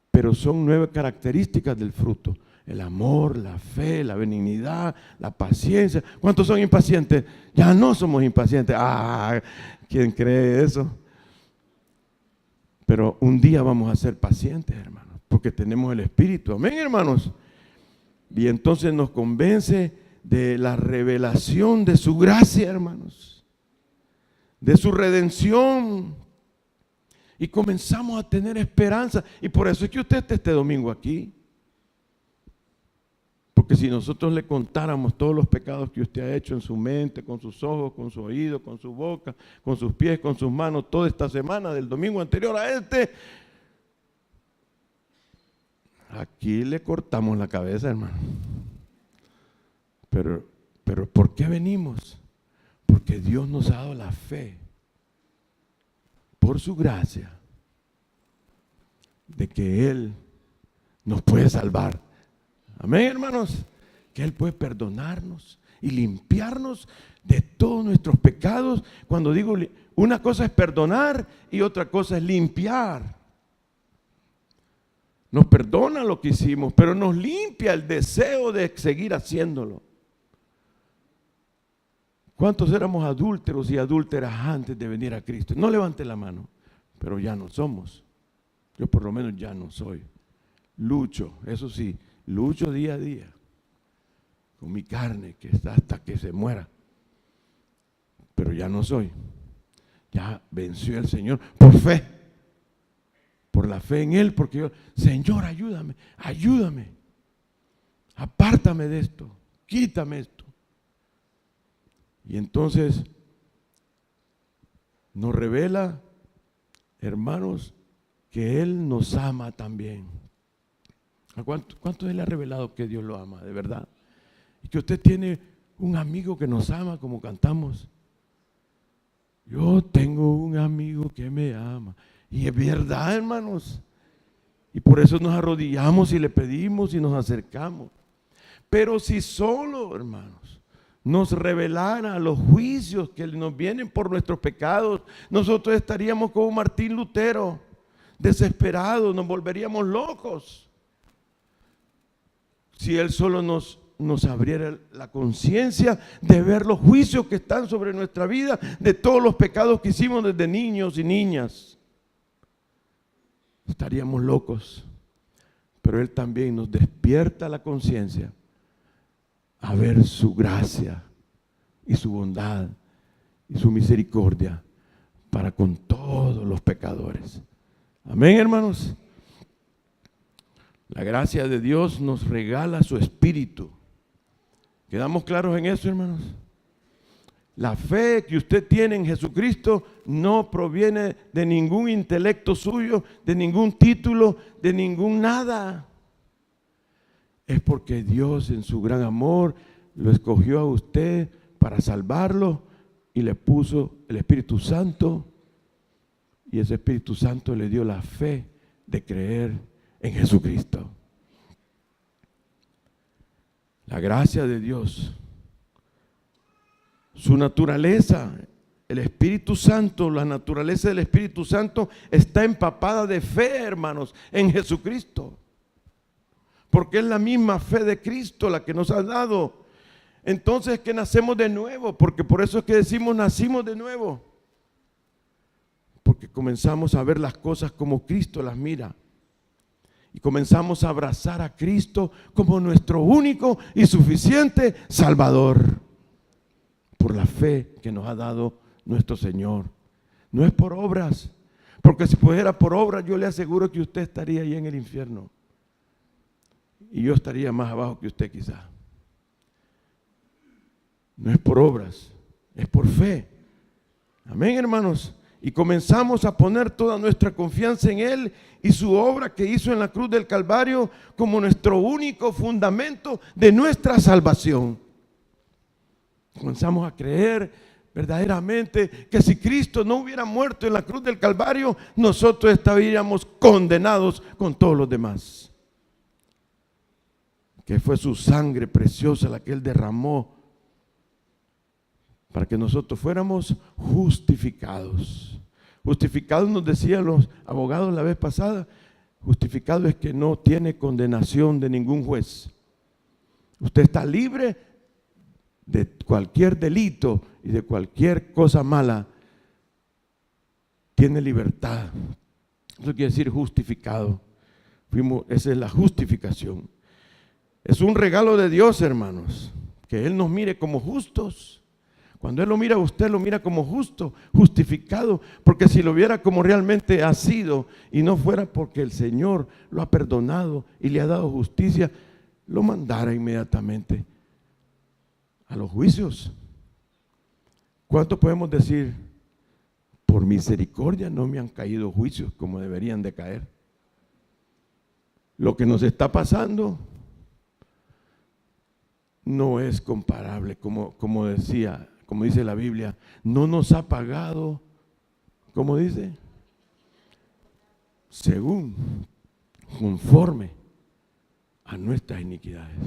Pero son 9 características del fruto. El amor, la fe, la benignidad, la paciencia. ¿Cuántos son impacientes? Ya no somos impacientes. ¿Quién cree eso? Pero un día vamos a ser pacientes, hermanos, porque tenemos el Espíritu. Amén, hermanos. Y entonces nos convence de la revelación de su gracia, hermanos, de su redención. Y comenzamos a tener esperanza. Y por eso es que usted está este domingo aquí. Porque si nosotros le contáramos todos los pecados que usted ha hecho en su mente, con sus ojos, con su oído, con su boca, con sus pies, con sus manos, toda esta semana, del domingo anterior a este, aquí le cortamos la cabeza, hermano. Pero ¿por qué venimos? Porque Dios nos ha dado la fe, por su gracia, de que Él nos puede salvar. Amén, hermanos, que Él puede perdonarnos y limpiarnos de todos nuestros pecados. Cuando digo, una cosa es perdonar y otra cosa es limpiar. Nos perdona lo que hicimos, pero nos limpia el deseo de seguir haciéndolo. ¿Cuántos éramos adúlteros y adúlteras antes de venir a Cristo? No levante la mano, pero ya no somos. Yo por lo menos ya no soy. Lucho, eso sí, lucho día a día con mi carne que está hasta que se muera. Pero ya no soy. Ya venció el Señor por fe. Por la fe en Él, porque yo, Señor, ayúdame, ayúdame. Apártame de esto, quítame esto. Y entonces nos revela, hermanos, que Él nos ama también. ¿A cuánto Él ha revelado que Dios lo ama, de verdad? Y que usted tiene un amigo que nos ama, como cantamos. Yo tengo un amigo que me ama. Y es verdad, hermanos. Y por eso nos arrodillamos y le pedimos y nos acercamos. Pero si solo, hermanos, nos revelara los juicios que nos vienen por nuestros pecados, nosotros estaríamos como Martín Lutero, desesperados, nos volveríamos locos. Si Él solo nos abriera la conciencia de ver los juicios que están sobre nuestra vida, de todos los pecados que hicimos desde niños y niñas, estaríamos locos. Pero Él también nos despierta la conciencia a ver su gracia y su bondad y su misericordia para con todos los pecadores. Amén, hermanos. La gracia de Dios nos regala su Espíritu. ¿Quedamos claros en eso, hermanos? La fe que usted tiene en Jesucristo no proviene de ningún intelecto suyo, de ningún título, de ningún nada. Es porque Dios en su gran amor lo escogió a usted para salvarlo y le puso el Espíritu Santo, y ese Espíritu Santo le dio la fe de creer en Jesucristo. La gracia de Dios, su naturaleza, el Espíritu Santo, la naturaleza del Espíritu Santo está empapada de fe, hermanos, en Jesucristo. Porque es la misma fe de Cristo la que nos ha dado. Entonces es que nacemos de nuevo, porque por eso es que decimos nacimos de nuevo. Porque comenzamos a ver las cosas como Cristo las mira. Y comenzamos a abrazar a Cristo como nuestro único y suficiente Salvador. Por la fe que nos ha dado nuestro Señor. No es por obras. Porque si fuera por obras, yo le aseguro que usted estaría ahí en el infierno. Y yo estaría más abajo que usted quizás. No es por obras, es por fe. Amén, hermanos. Y comenzamos a poner toda nuestra confianza en Él y su obra que hizo en la cruz del Calvario como nuestro único fundamento de nuestra salvación. Comenzamos a creer verdaderamente que si Cristo no hubiera muerto en la cruz del Calvario, nosotros estaríamos condenados con todos los demás. Que fue su sangre preciosa la que Él derramó para que nosotros fuéramos justificados. Justificados, nos decían los abogados la vez pasada, justificado es que no tiene condenación de ningún juez. Usted está libre de cualquier delito y de cualquier cosa mala. Tiene libertad. Eso quiere decir justificado. Esa es la justificación. Es un regalo de Dios, hermanos, que Él nos mire como justos. Cuando Él lo mira a usted, lo mira como justo, justificado, porque si lo viera como realmente ha sido y no fuera porque el Señor lo ha perdonado y le ha dado justicia, lo mandara inmediatamente a los juicios. ¿Cuánto podemos decir? Por misericordia no me han caído juicios como deberían de caer. Lo que nos está pasando no es comparable, como dice la Biblia, no nos ha pagado, ¿cómo dice? Según, conforme a nuestras iniquidades.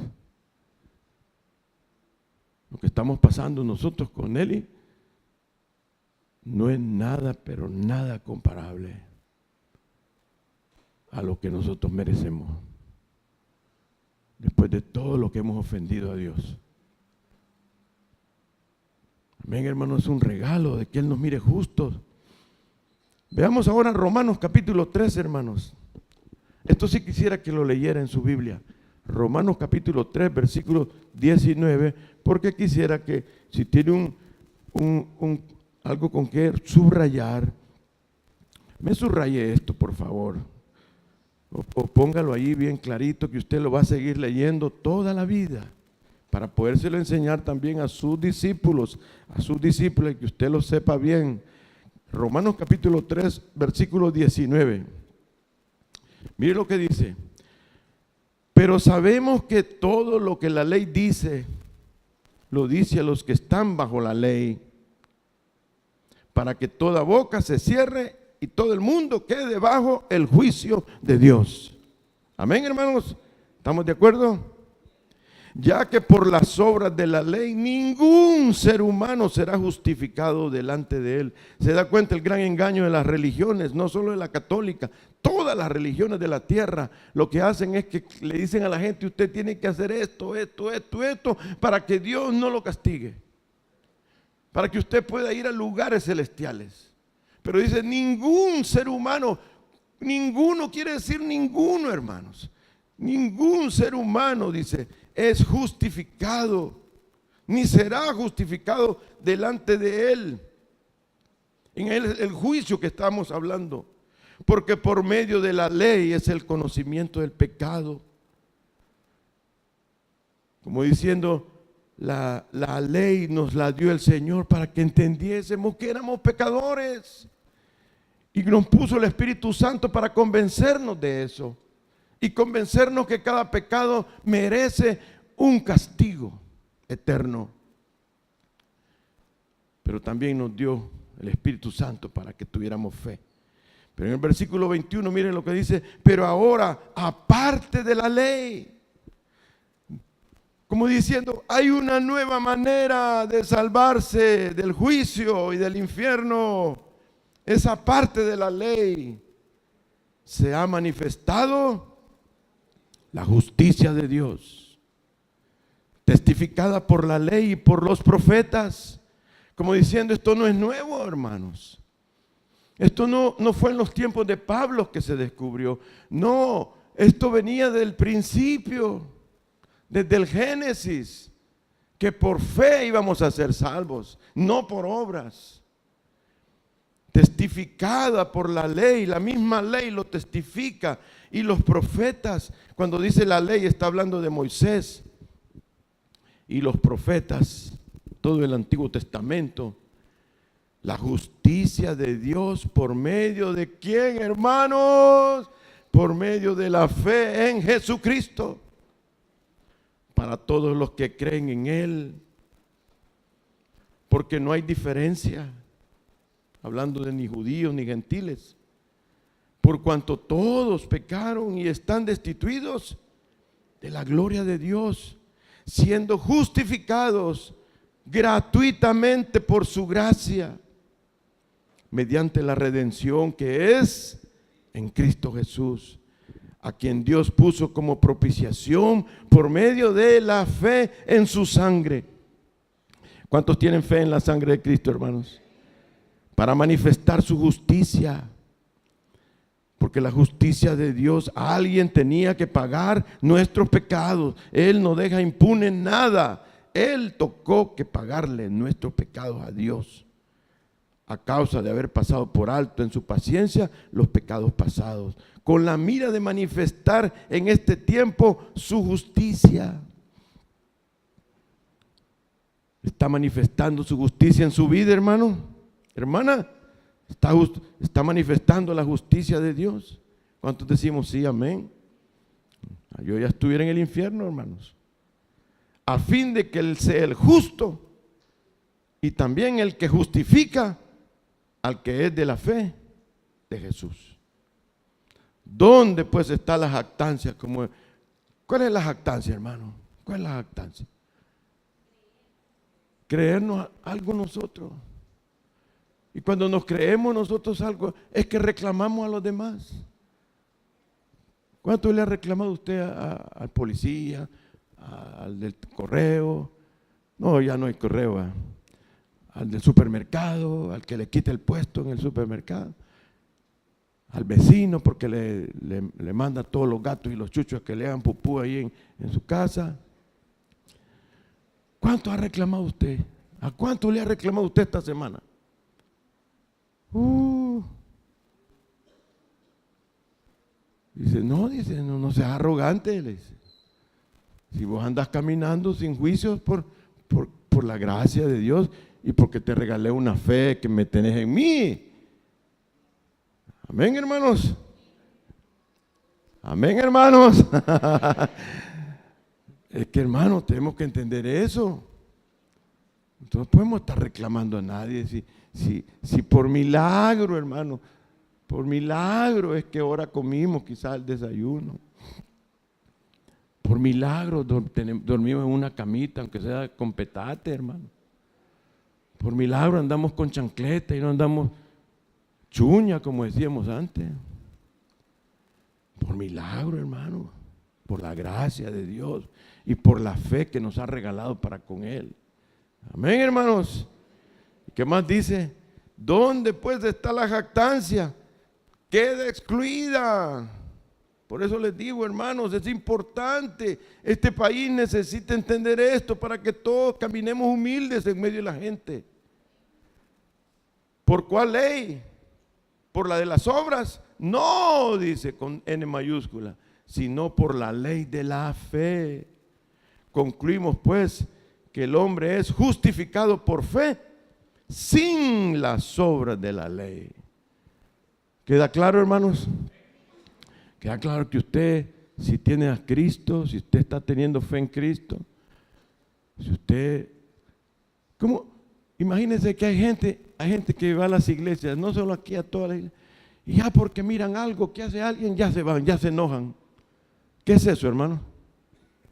Lo que estamos pasando nosotros con Eli no es nada, pero nada comparable a lo que nosotros merecemos. Después de todo lo que hemos ofendido a Dios. Amén, hermanos, es un regalo de que Él nos mire justos. Veamos ahora Romanos capítulo 3, hermanos. Esto sí quisiera que lo leyera en su Biblia. Romanos capítulo 3, versículo 19, porque quisiera que si tiene algo con que subrayar, me subraye esto, por favor. O póngalo ahí bien clarito que usted lo va a seguir leyendo toda la vida para podérselo enseñar también a sus discípulos y que usted lo sepa bien. Romanos capítulo 3, versículo 19. Mire lo que dice. Pero sabemos que todo lo que la ley dice, lo dice a los que están bajo la ley, para que toda boca se cierre y todo el mundo quede bajo el juicio de Dios. Amén, hermanos. ¿Estamos de acuerdo? Ya que por las obras de la ley ningún ser humano será justificado delante de Él. Se da cuenta el gran engaño de las religiones, no solo de la católica, todas las religiones de la tierra. Lo que hacen es que le dicen a la gente: usted tiene que hacer esto, para que Dios no lo castigue, para que usted pueda ir a lugares celestiales. Pero dice ningún ser humano, ninguno quiere decir ninguno, hermanos. Ningún ser humano, dice, es justificado, ni será justificado delante de Él. En el juicio que estamos hablando, porque por medio de la ley es el conocimiento del pecado. Como diciendo, la ley nos la dio el Señor para que entendiésemos que éramos pecadores. Y nos puso el Espíritu Santo para convencernos de eso. Y convencernos que cada pecado merece un castigo eterno. pero también nos dio el Espíritu Santo para que tuviéramos fe. Pero en el versículo 21, miren lo que dice: pero ahora, aparte de la ley, como diciendo, hay una nueva manera de salvarse del juicio y del infierno. Esa parte de la ley se ha manifestado la justicia de Dios, testificada por la ley y por los profetas, como diciendo, esto no es nuevo, hermanos. Esto no fue en los tiempos de Pablo que se descubrió. No, esto venía del principio, desde el Génesis, que por fe íbamos a ser salvos, no por obras. Testificada por la ley, la misma ley lo testifica. Y los profetas, cuando dice la ley, está hablando de Moisés. Y los profetas, todo el Antiguo Testamento, la justicia de Dios por medio de ¿quién, hermanos? Por medio de la fe en Jesucristo, para todos los que creen en Él, porque no hay diferencia, hablando de ni judíos ni gentiles, por cuanto todos pecaron y están destituidos de la gloria de Dios, siendo justificados gratuitamente por su gracia, mediante la redención que es en Cristo Jesús, a quien Dios puso como propiciación por medio de la fe en su sangre. ¿Cuántos tienen fe en la sangre de Cristo, hermanos? Para manifestar su justicia. Porque la justicia de Dios, alguien tenía que pagar nuestros pecados. Él no deja impune nada. Él tocó que pagarle nuestros pecados a Dios, a causa de haber pasado por alto en su paciencia los pecados pasados, con la mira de manifestar en este tiempo su justicia. ¿Está manifestando su justicia en su vida, hermano? Hermana, ¿está manifestando la justicia de Dios? ¿Cuántos decimos sí, amén? Yo ya estuviera en el infierno, hermanos. A fin de que Él sea el justo y también el que justifica al que es de la fe de Jesús. ¿Dónde pues está la jactancia? ¿Cuál es la jactancia, hermano? ¿Cuál es la jactancia? Creernos algo nosotros. Y cuando nos creemos nosotros algo, es que reclamamos a los demás. ¿Cuánto le ha reclamado usted al policía, al del correo? No, ya no hay correo. Al del supermercado, al que le quita el puesto en el supermercado, al vecino porque le manda a todos los gatos y los chuchos que le hagan pupú ahí en su casa. ¿Cuánto ha reclamado usted? ¿A cuánto le ha reclamado usted esta semana? Dice, no seas arrogante. Le dice. Si vos andas caminando sin juicios por la gracia de Dios y porque te regalé una fe que me tenés en mí. Amén, hermanos. Amén, hermanos. Es que, hermanos, tenemos que entender eso. No podemos estar reclamando a nadie. Si por milagro, hermano, por milagro es que ahora comimos quizás el desayuno. Por milagro dormimos en una camita, aunque sea con petate, hermano. Por milagro andamos con chancleta y no andamos chuña, como decíamos antes. Por milagro, hermano, por la gracia de Dios y por la fe que nos ha regalado para con Él. Amén, hermanos. ¿Qué más dice? ¿Dónde pues está la jactancia? Queda excluida. Por eso les digo, hermanos, es importante. Este país necesita entender esto para que todos caminemos humildes en medio de la gente. ¿Por cuál ley? ¿Por la de las obras? No, dice con N mayúscula, sino por la ley de la fe. Concluimos pues que el hombre es justificado por fe sin las obras de la ley. ¿Queda claro, hermanos? Queda claro que usted, si tiene a Cristo, si usted está teniendo fe en Cristo, si usted, ¿cómo? Imagínense que hay gente que va a las iglesias, no solo aquí, a todas las iglesias, y ya porque miran algo que hace alguien, ya se van, ya se enojan. ¿Qué es eso, hermano?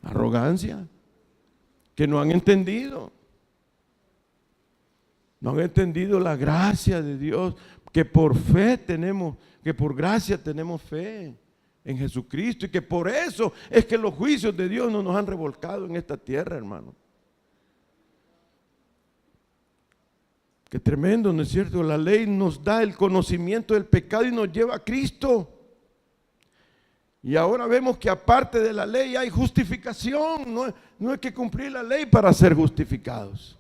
Arrogancia. Que no han entendido. No han entendido la gracia de Dios, que por fe tenemos, que por gracia tenemos fe en Jesucristo, y que por eso es que los juicios de Dios no nos han revolcado en esta tierra, hermano. Qué tremendo, ¿no es cierto? La ley nos da el conocimiento del pecado y nos lleva a Cristo. Y ahora vemos que aparte de la ley hay justificación. No hay que cumplir la ley para ser justificados.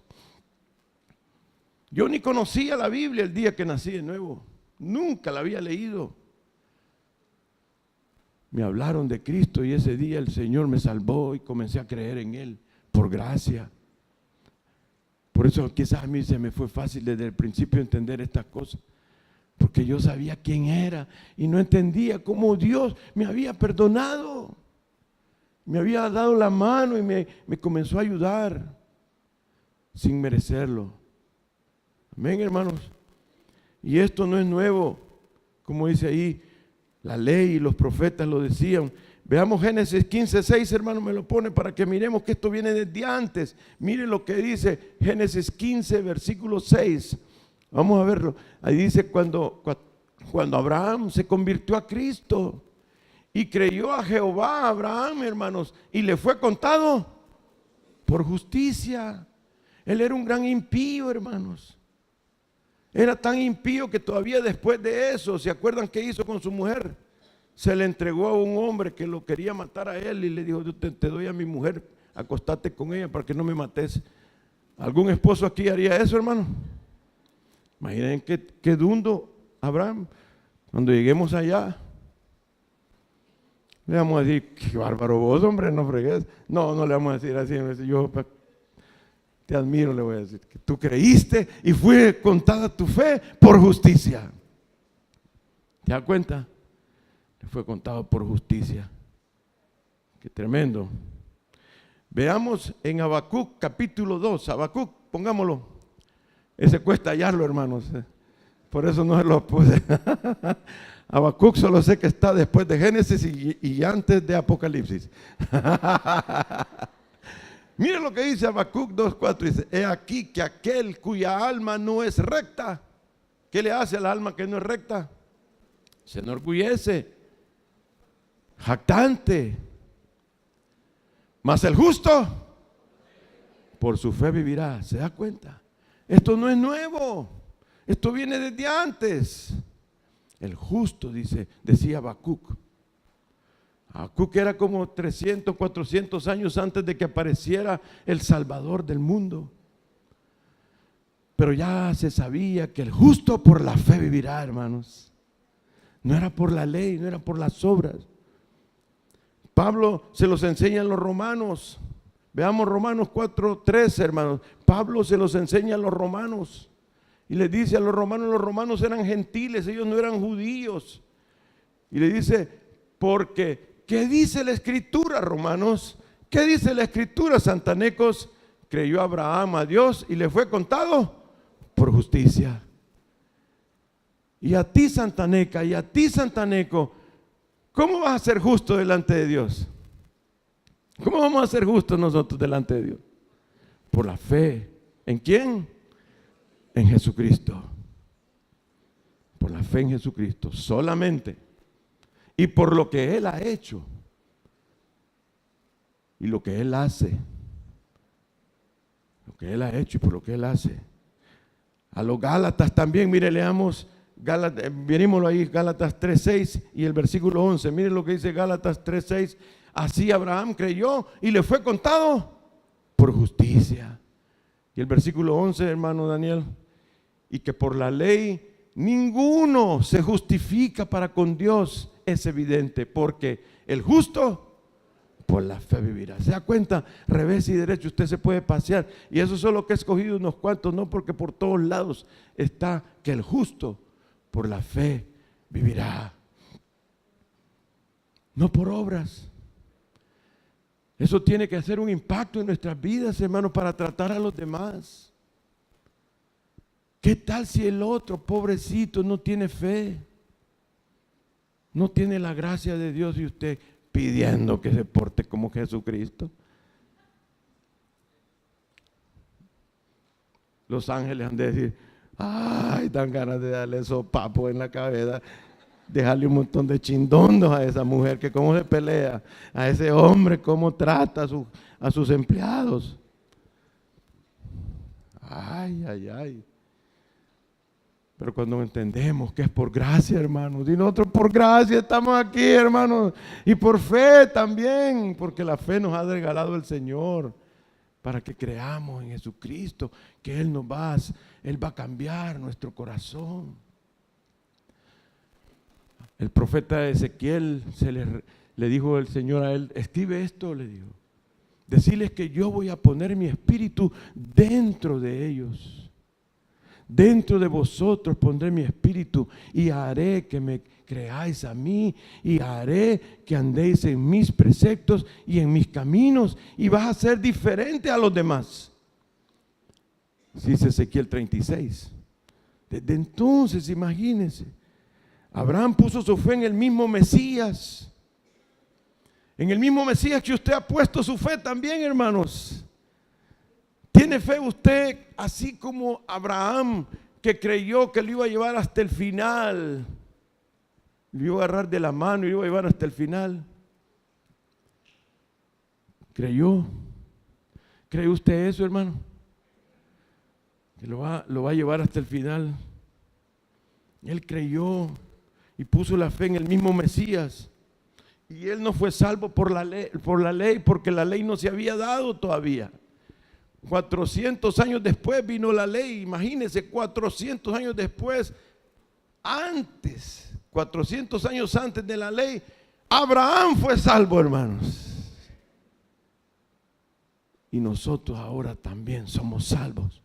Yo ni conocía la Biblia el día que nací de nuevo. Nunca la había leído. Me hablaron de Cristo y ese día el Señor me salvó y comencé a creer en Él por gracia. Por eso quizás a mí se me fue fácil desde el principio entender estas cosas. Porque yo sabía quién era y no entendía cómo Dios me había perdonado. Me había dado la mano y me comenzó a ayudar sin merecerlo. Amén, hermanos. Y esto no es nuevo, como dice ahí, la ley y los profetas lo decían. Veamos Génesis 15:6, hermano, me lo pone para que miremos que esto viene desde antes. Miren lo que dice Génesis 15, versículo 6. Vamos a verlo. Ahí dice cuando Abraham se convirtió a Cristo y creyó a Jehová, Abraham, hermanos, y le fue contado por justicia. Él era un gran impío, hermanos. Era tan impío que todavía después de eso, ¿se acuerdan qué hizo con su mujer? Se le entregó a un hombre que lo quería matar a él y le dijo: yo te doy a mi mujer, acostate con ella para que no me mates. ¿Algún esposo aquí haría eso, hermano? Imaginen qué dundo Abraham. Cuando lleguemos allá, le vamos a decir: qué bárbaro vos, hombre, no fregues. No le vamos a decir así. Yo te admiro, le voy a decir, que tú creíste y fue contada tu fe por justicia. ¿Te das cuenta? Le fue contado por justicia. Qué tremendo. Veamos en Habacuc capítulo 2. Habacuc, pongámoslo. Ese cuesta hallarlo, hermanos. Por eso no se lo puse. Habacuc solo sé que está después de Génesis y antes de Apocalipsis. Miren lo que dice Habacuc 2:4. Dice: he aquí que aquel cuya alma no es recta. ¿Qué le hace al alma que no es recta? Se enorgullece, jactante. Mas el justo por su fe vivirá. ¿Se da cuenta? Esto no es nuevo. Esto viene desde antes. El justo, decía Habacuc. Habacuc era como 300, 400 años antes de que apareciera el Salvador del mundo. Pero ya se sabía que el justo por la fe vivirá, hermanos. No era por la ley, no era por las obras. Pablo se los enseña en los Romanos. Veamos Romanos 4:13, hermanos. Pablo se los enseña a los romanos. Y les dice a los romanos eran gentiles, ellos no eran judíos. Y le dice: porque, ¿qué dice la Escritura, romanos? ¿Qué dice la Escritura, santanecos? Creyó Abraham a Dios y le fue contado por justicia. Y a ti, santaneca, y a ti, santaneco, ¿cómo vas a ser justo delante de Dios? ¿Cómo vamos a ser justos nosotros delante de Dios? Por la fe. ¿En quién? En Jesucristo. Por la fe en Jesucristo, solamente. Y por lo que Él ha hecho. Y lo que Él hace. Lo que Él ha hecho y por lo que Él hace. A los Gálatas también, mire, leamos venímoslo ahí, Gálatas 3:6 y el versículo 11. Miren lo que dice Gálatas 3:6. Así Abraham creyó y le fue contado por justicia. Y el versículo 11, hermano Daniel: y que por la ley ninguno se justifica para con Dios, es evidente, porque el justo por la fe vivirá. ¿Se da cuenta? Revés y derecho usted se puede pasear, y eso es solo que he escogido unos cuantos, no, porque por todos lados está que el justo por la fe vivirá, no por obras. Eso tiene que hacer un impacto en nuestras vidas, hermanos, para tratar a los demás. ¿Qué tal si el otro, pobrecito, no tiene fe? No tiene la gracia de Dios y usted pidiendo que se porte como Jesucristo. Los ángeles han de decir, ay, dan ganas de darle sopapo en la cabeza, dejarle un montón de chindondos a esa mujer, que cómo se pelea, a ese hombre, cómo trata a sus empleados. Ay, ay, ay. Pero cuando entendemos que es por gracia, hermanos, y nosotros por gracia estamos aquí, hermanos, y por fe también, porque la fe nos ha regalado el Señor, para que creamos en Jesucristo, que Él Él va a cambiar nuestro corazón. El profeta Ezequiel le dijo el Señor a él, escribe esto, le dijo, decirles que yo voy a poner mi espíritu dentro de ellos. Dentro de vosotros pondré mi espíritu y haré que me creáis a mí y haré que andéis en mis preceptos y en mis caminos y vas a ser diferente a los demás. Dice Ezequiel 36. Desde entonces, imagínense, Abraham puso su fe en el mismo Mesías. En el mismo Mesías que usted ha puesto su fe también, hermanos. ¿Tiene fe usted así como Abraham, que creyó que lo iba a llevar hasta el final? Lo iba a agarrar de la mano y lo iba a llevar hasta el final. ¿Creyó? ¿Cree usted eso, hermano? Que lo va a llevar hasta el final. Él creyó y puso la fe en el mismo Mesías. Y él no fue salvo por la ley, porque la ley no se había dado todavía. 400 años después vino la ley, imagínense, 400 años después, 400 años antes de la ley, Abraham fue salvo, hermanos. Y nosotros ahora también somos salvos,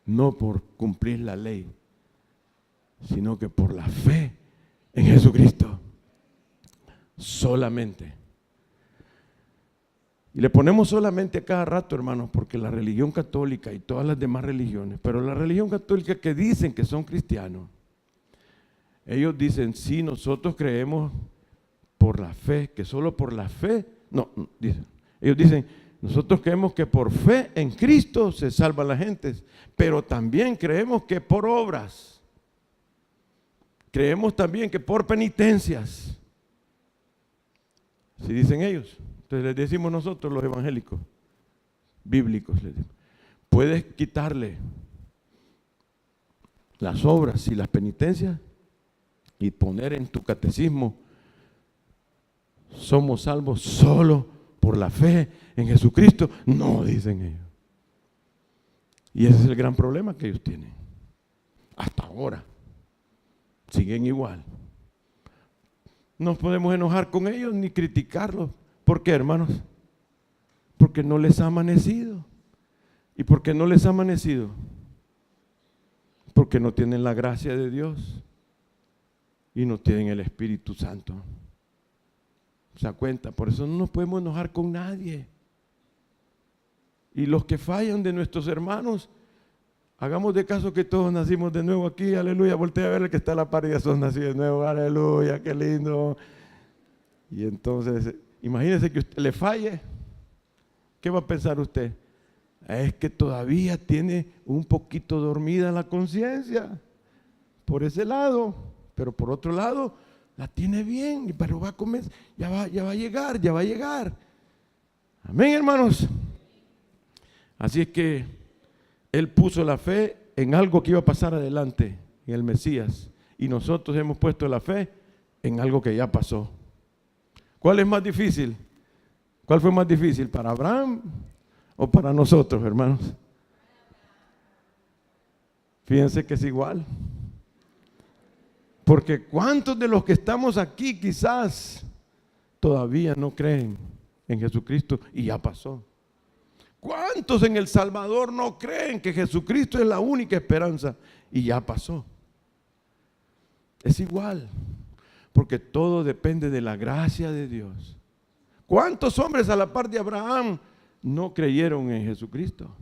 no por cumplir la ley, sino que por la fe en Jesucristo, solamente. Y le ponemos solamente a cada rato, hermanos, porque la religión católica y todas las demás religiones, pero la religión católica que dicen que son cristianos, ellos dicen, sí, nosotros creemos por la fe, que solo por la fe, ellos dicen, nosotros creemos que por fe en Cristo se salvan las gentes, pero también creemos que por obras, creemos también que por penitencias, así dicen ellos. Entonces les decimos nosotros los evangélicos, bíblicos, les decimos, puedes quitarle las obras y las penitencias y poner en tu catecismo, somos salvos solo por la fe en Jesucristo. No, dicen ellos. Y ese es el gran problema que ellos tienen. Hasta ahora siguen igual. No podemos enojar con ellos ni criticarlos. ¿Por qué, hermanos? Porque no les ha amanecido. ¿Y por qué no les ha amanecido? Porque no tienen la gracia de Dios y no tienen el Espíritu Santo. ¿Se da cuenta? Por eso no nos podemos enojar con nadie. Y los que fallan de nuestros hermanos, hagamos de caso que todos nacimos de nuevo aquí, aleluya. Voltea a ver el que está a la par y ya sos nacido de nuevo, aleluya, qué lindo. Y entonces, imagínese que usted le falle. ¿Qué va a pensar usted? Es que todavía tiene un poquito dormida la conciencia por ese lado, pero por otro lado la tiene bien, pero va a comer, ya va a llegar. Amén, hermanos. Así es que él puso la fe en algo que iba a pasar adelante, en el Mesías, y nosotros hemos puesto la fe en algo que ya pasó. ¿Cuál es más difícil? ¿Cuál fue más difícil, para Abraham o para nosotros, hermanos? Fíjense que es igual. Porque ¿cuántos de los que estamos aquí quizás todavía no creen en Jesucristo y ya pasó? ¿Cuántos en El Salvador no creen que Jesucristo es la única esperanza y ya pasó? Es igual, porque todo depende de la gracia de Dios. ¿Cuántos hombres a la par de Abraham no creyeron en Jesucristo?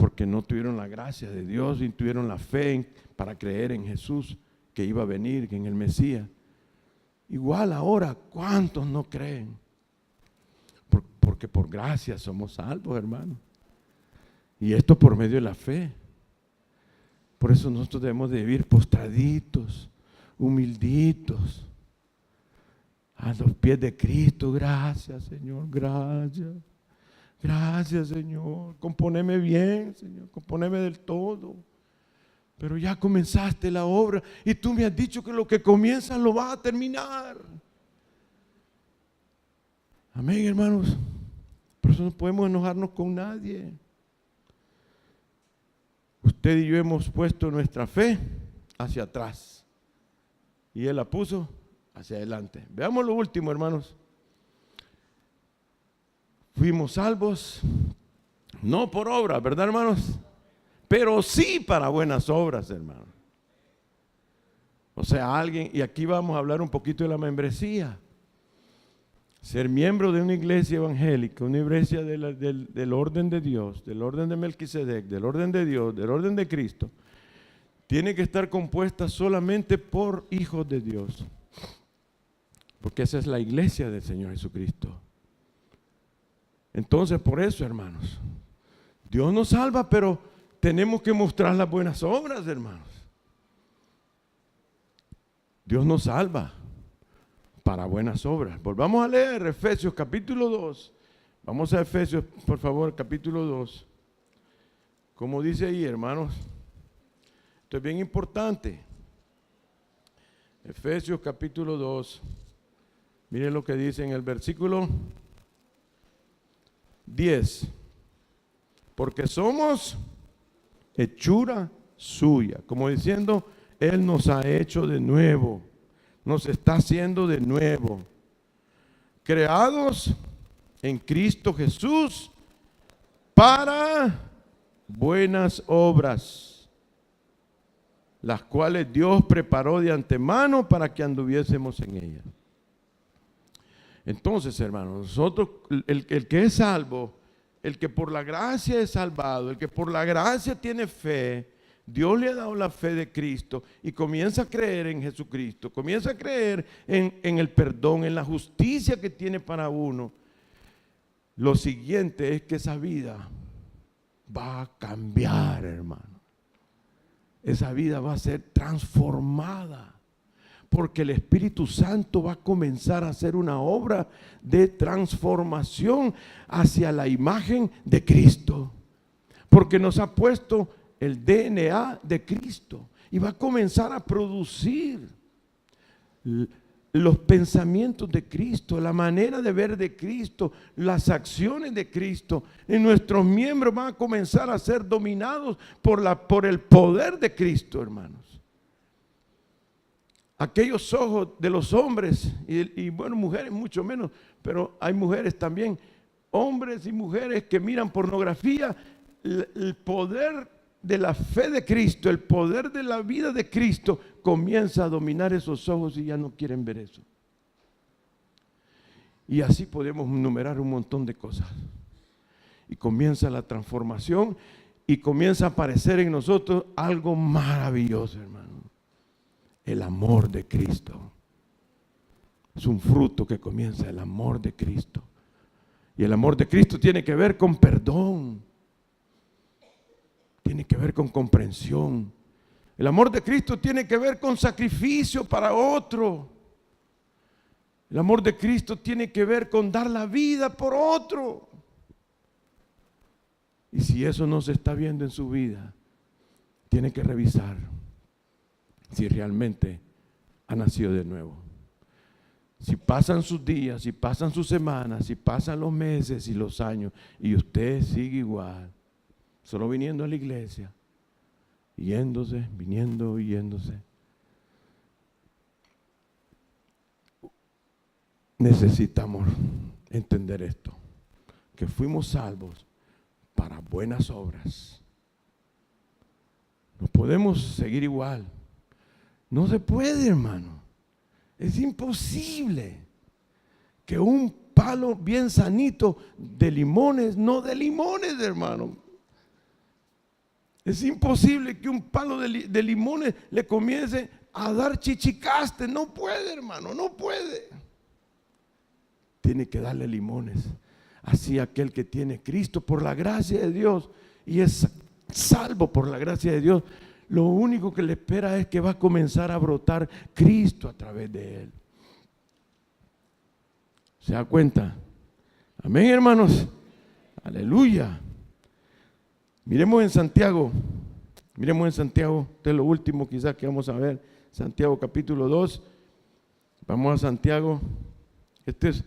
porque no tuvieron la gracia de Dios y tuvieron la fe para creer en Jesús, que iba a venir, que en el Mesías. Igual ahora, ¿cuántos no creen? Porque por gracia somos salvos, hermano. Y esto por medio de la fe. Por eso nosotros debemos de vivir postraditos, humilditos, a los pies de Cristo. Gracias, Señor, gracias. Gracias, Señor. Componeme bien, Señor, componeme del todo. Pero ya comenzaste la obra y tú me has dicho que lo que comienzas lo vas a terminar. Amén, hermanos. Por eso no podemos enojarnos con nadie. Usted y yo hemos puesto nuestra fe hacia atrás y Él la puso hacia adelante. Veamos lo último, hermanos. Fuimos salvos, no por obras, ¿verdad, hermanos? Pero sí para buenas obras, hermanos. O sea, alguien, y aquí vamos a hablar un poquito de la membresía. Ser miembro de una iglesia evangélica, una iglesia del orden de Dios, del orden de Melquisedec, del orden de Dios, del orden de Cristo, tiene que estar compuesta solamente por hijos de Dios. Porque esa es la iglesia del Señor Jesucristo. Entonces, por eso, hermanos, Dios nos salva, pero tenemos que mostrar las buenas obras, hermanos. Dios nos salva para buenas obras. Volvamos a leer Efesios capítulo 2. Vamos a Efesios, por favor, capítulo 2. Como dice ahí, hermanos, esto es bien importante. Efesios capítulo 2. Miren lo que dice en el versículo 10. Porque somos hechura suya. Como diciendo, Él nos ha hecho de nuevo. Nos está haciendo de nuevo. Creados en Cristo Jesús para buenas obras, las cuales Dios preparó de antemano para que anduviésemos en ellas. Entonces, hermanos, nosotros, el que es salvo, el que por la gracia es salvado, el que por la gracia tiene fe, Dios le ha dado la fe de Cristo y comienza a creer en Jesucristo, comienza a creer en el perdón, en la justicia que tiene para uno. Lo siguiente es que esa vida va a cambiar, hermano. Esa vida va a ser transformada, porque el Espíritu Santo va a comenzar a hacer una obra de transformación hacia la imagen de Cristo, porque nos ha puesto el DNA de Cristo y va a comenzar a producir los pensamientos de Cristo, la manera de ver de Cristo, las acciones de Cristo. Y nuestros miembros van a comenzar a ser dominados por el poder de Cristo, hermanos. Aquellos ojos de los hombres y bueno, mujeres mucho menos, pero hay mujeres también, hombres y mujeres que miran pornografía. El poder de la fe de Cristo, el poder de la vida de Cristo comienza a dominar esos ojos y ya no quieren ver eso. Y así podemos enumerar un montón de cosas. Y comienza la transformación y comienza a aparecer en nosotros algo maravilloso, hermano. El amor de Cristo. Es un fruto que comienza el amor de Cristo. Y el amor de Cristo tiene que ver con perdón. Tiene que ver con comprensión. El amor de Cristo tiene que ver con sacrificio para otro. El amor de Cristo tiene que ver con dar la vida por otro. Y si eso no se está viendo en su vida, tiene que revisar si realmente ha nacido de nuevo. Si pasan sus días, si pasan sus semanas, si pasan los meses y los años y usted sigue igual, solo viniendo a la iglesia, yéndose, viniendo y yéndose, necesitamos entender esto, que fuimos salvos para buenas obras. No podemos seguir igual. No se puede, hermano. Es imposible que un palo bien sanito de limones, no de limones, hermano. Es imposible que un palo de limones le comience a dar chichicaste. No puede, hermano, no puede. Tiene que darle limones. Así aquel que tiene Cristo por la gracia de Dios y es salvo por la gracia de Dios, lo único que le espera es que va a comenzar a brotar Cristo a través de él. ¿Se da cuenta? Amén, hermanos. Aleluya. Miremos en Santiago. Esto es lo último quizás que vamos a ver. Santiago capítulo 2. Vamos a Santiago. Este es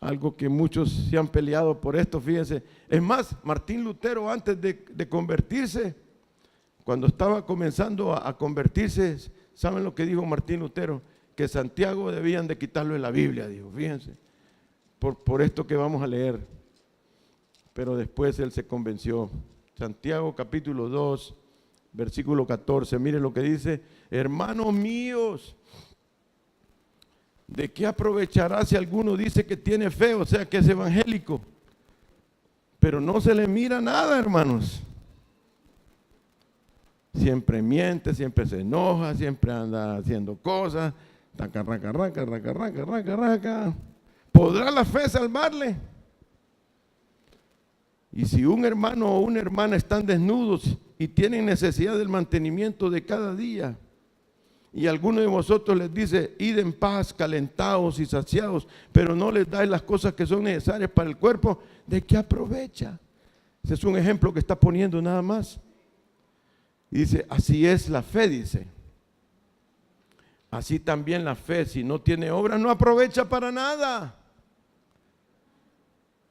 algo que muchos se han peleado por esto, fíjense. Es más, Martín Lutero antes de convertirse, cuando estaba comenzando a convertirse, ¿saben lo que dijo Martín Lutero? Que Santiago debían de quitarlo de la Biblia, dijo, fíjense, por esto que vamos a leer. Pero después él se convenció. Santiago capítulo 2, versículo 14, mire lo que dice: hermanos míos, ¿de qué aprovechará si alguno dice que tiene fe, o sea que es evangélico, pero no se le mira nada, hermanos? Siempre miente, siempre se enoja, siempre anda haciendo cosas, raca. ¿Podrá la fe salvarle? Y si un hermano o una hermana están desnudos y tienen necesidad del mantenimiento de cada día, y alguno de vosotros les dice, id en paz, calentados y saciados, pero no les dais las cosas que son necesarias para el cuerpo, ¿de qué aprovecha? Ese es un ejemplo que está poniendo nada más. Y dice, así es la fe, dice. Así también la fe, si no tiene obras, no aprovecha para nada.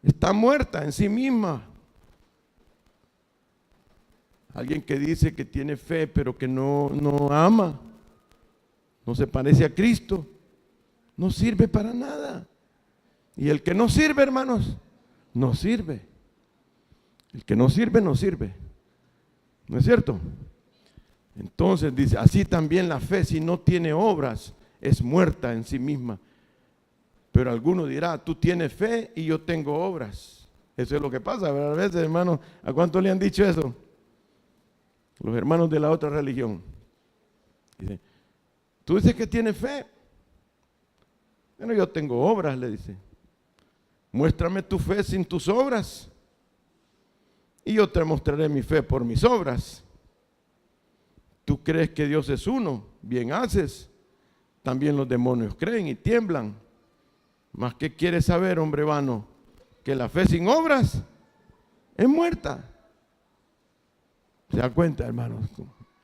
Está muerta en sí misma. Alguien que dice que tiene fe, pero que no ama, no se parece a Cristo, no sirve para nada. Y el que no sirve, hermanos, no sirve. El que no sirve, no sirve. ¿No es cierto? Entonces dice, así también la fe, si no tiene obras, es muerta en sí misma. Pero alguno dirá, tú tienes fe y yo tengo obras. Eso es lo que pasa, ¿verdad? A veces, hermanos, ¿a cuánto le han dicho eso? Los hermanos de la otra religión. Dice, tú dices que tienes fe. Bueno, yo tengo obras, le dice. Muéstrame tu fe sin tus obras y yo te mostraré mi fe por mis obras. Tú crees que Dios es uno, bien haces. También los demonios creen y tiemblan. ¿Mas qué quieres saber, hombre vano? Que la fe sin obras es muerta. ¿Se da cuenta, hermanos?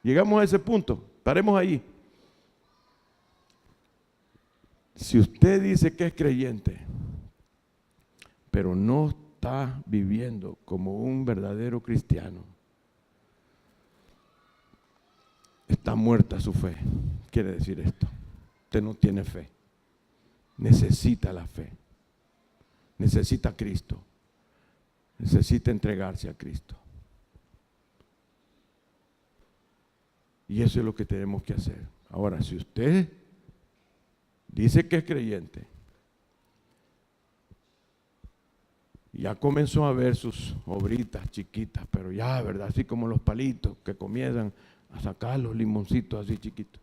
Llegamos a ese punto, paremos ahí. Si usted dice que es creyente, pero no está viviendo como un verdadero cristiano, está muerta su fe. Quiere decir esto: usted no tiene fe. Necesita la fe. Necesita a Cristo. Necesita entregarse a Cristo. Y eso es lo que tenemos que hacer. Ahora, si usted dice que es creyente, ya comenzó a ver sus obritas chiquitas, pero ya, ¿verdad? Así como los palitos que comienzan a sacar los limoncitos así chiquitos.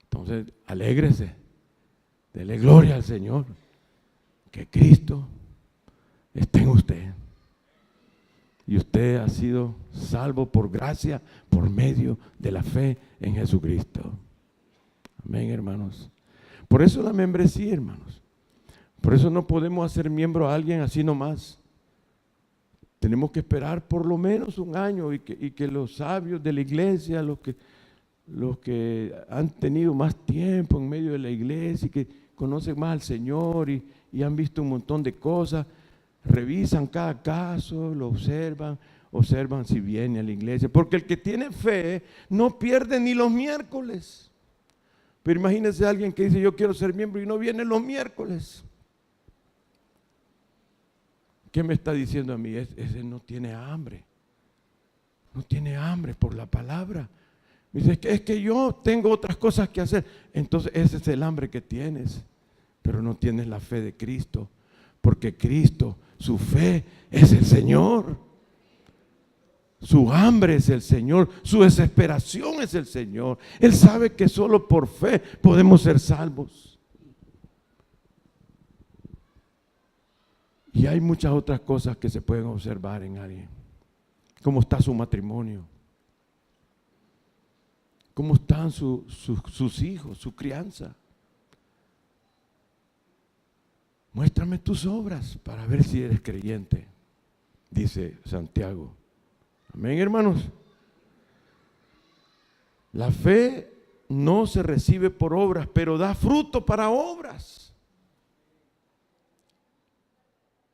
Entonces, alégrese, dele gloria al Señor, que Cristo está en usted. Y usted ha sido salvo por gracia, por medio de la fe en Jesucristo. Amén, hermanos. Por eso la membresía, hermanos. Por eso no podemos hacer miembro a alguien así nomás. Tenemos que esperar por lo menos un año y que los sabios de la iglesia, los que han tenido más tiempo en medio de la iglesia y que conocen más al Señor y han visto un montón de cosas, revisan cada caso, lo observan si viene a la iglesia. Porque el que tiene fe no pierde ni los miércoles. Pero imagínense a alguien que dice, yo quiero ser miembro y no viene los miércoles. ¿Qué me está diciendo a mí? Ese no tiene hambre. No tiene hambre por la palabra. Me dice, es que yo tengo otras cosas que hacer. Entonces ese es el hambre que tienes. Pero no tienes la fe de Cristo. Porque Cristo, su fe es el Señor. Su hambre es el Señor, su desesperación es el Señor. Él sabe que solo por fe podemos ser salvos. Y hay muchas otras cosas que se pueden observar en alguien. ¿Cómo está su matrimonio? ¿Cómo están sus hijos, su crianza? Muéstrame tus obras para ver si eres creyente, dice Santiago. Amén, hermanos. La fe no se recibe por obras, pero da fruto para obras.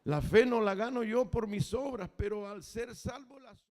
La fe no la gano yo por mis obras, pero al ser salvo las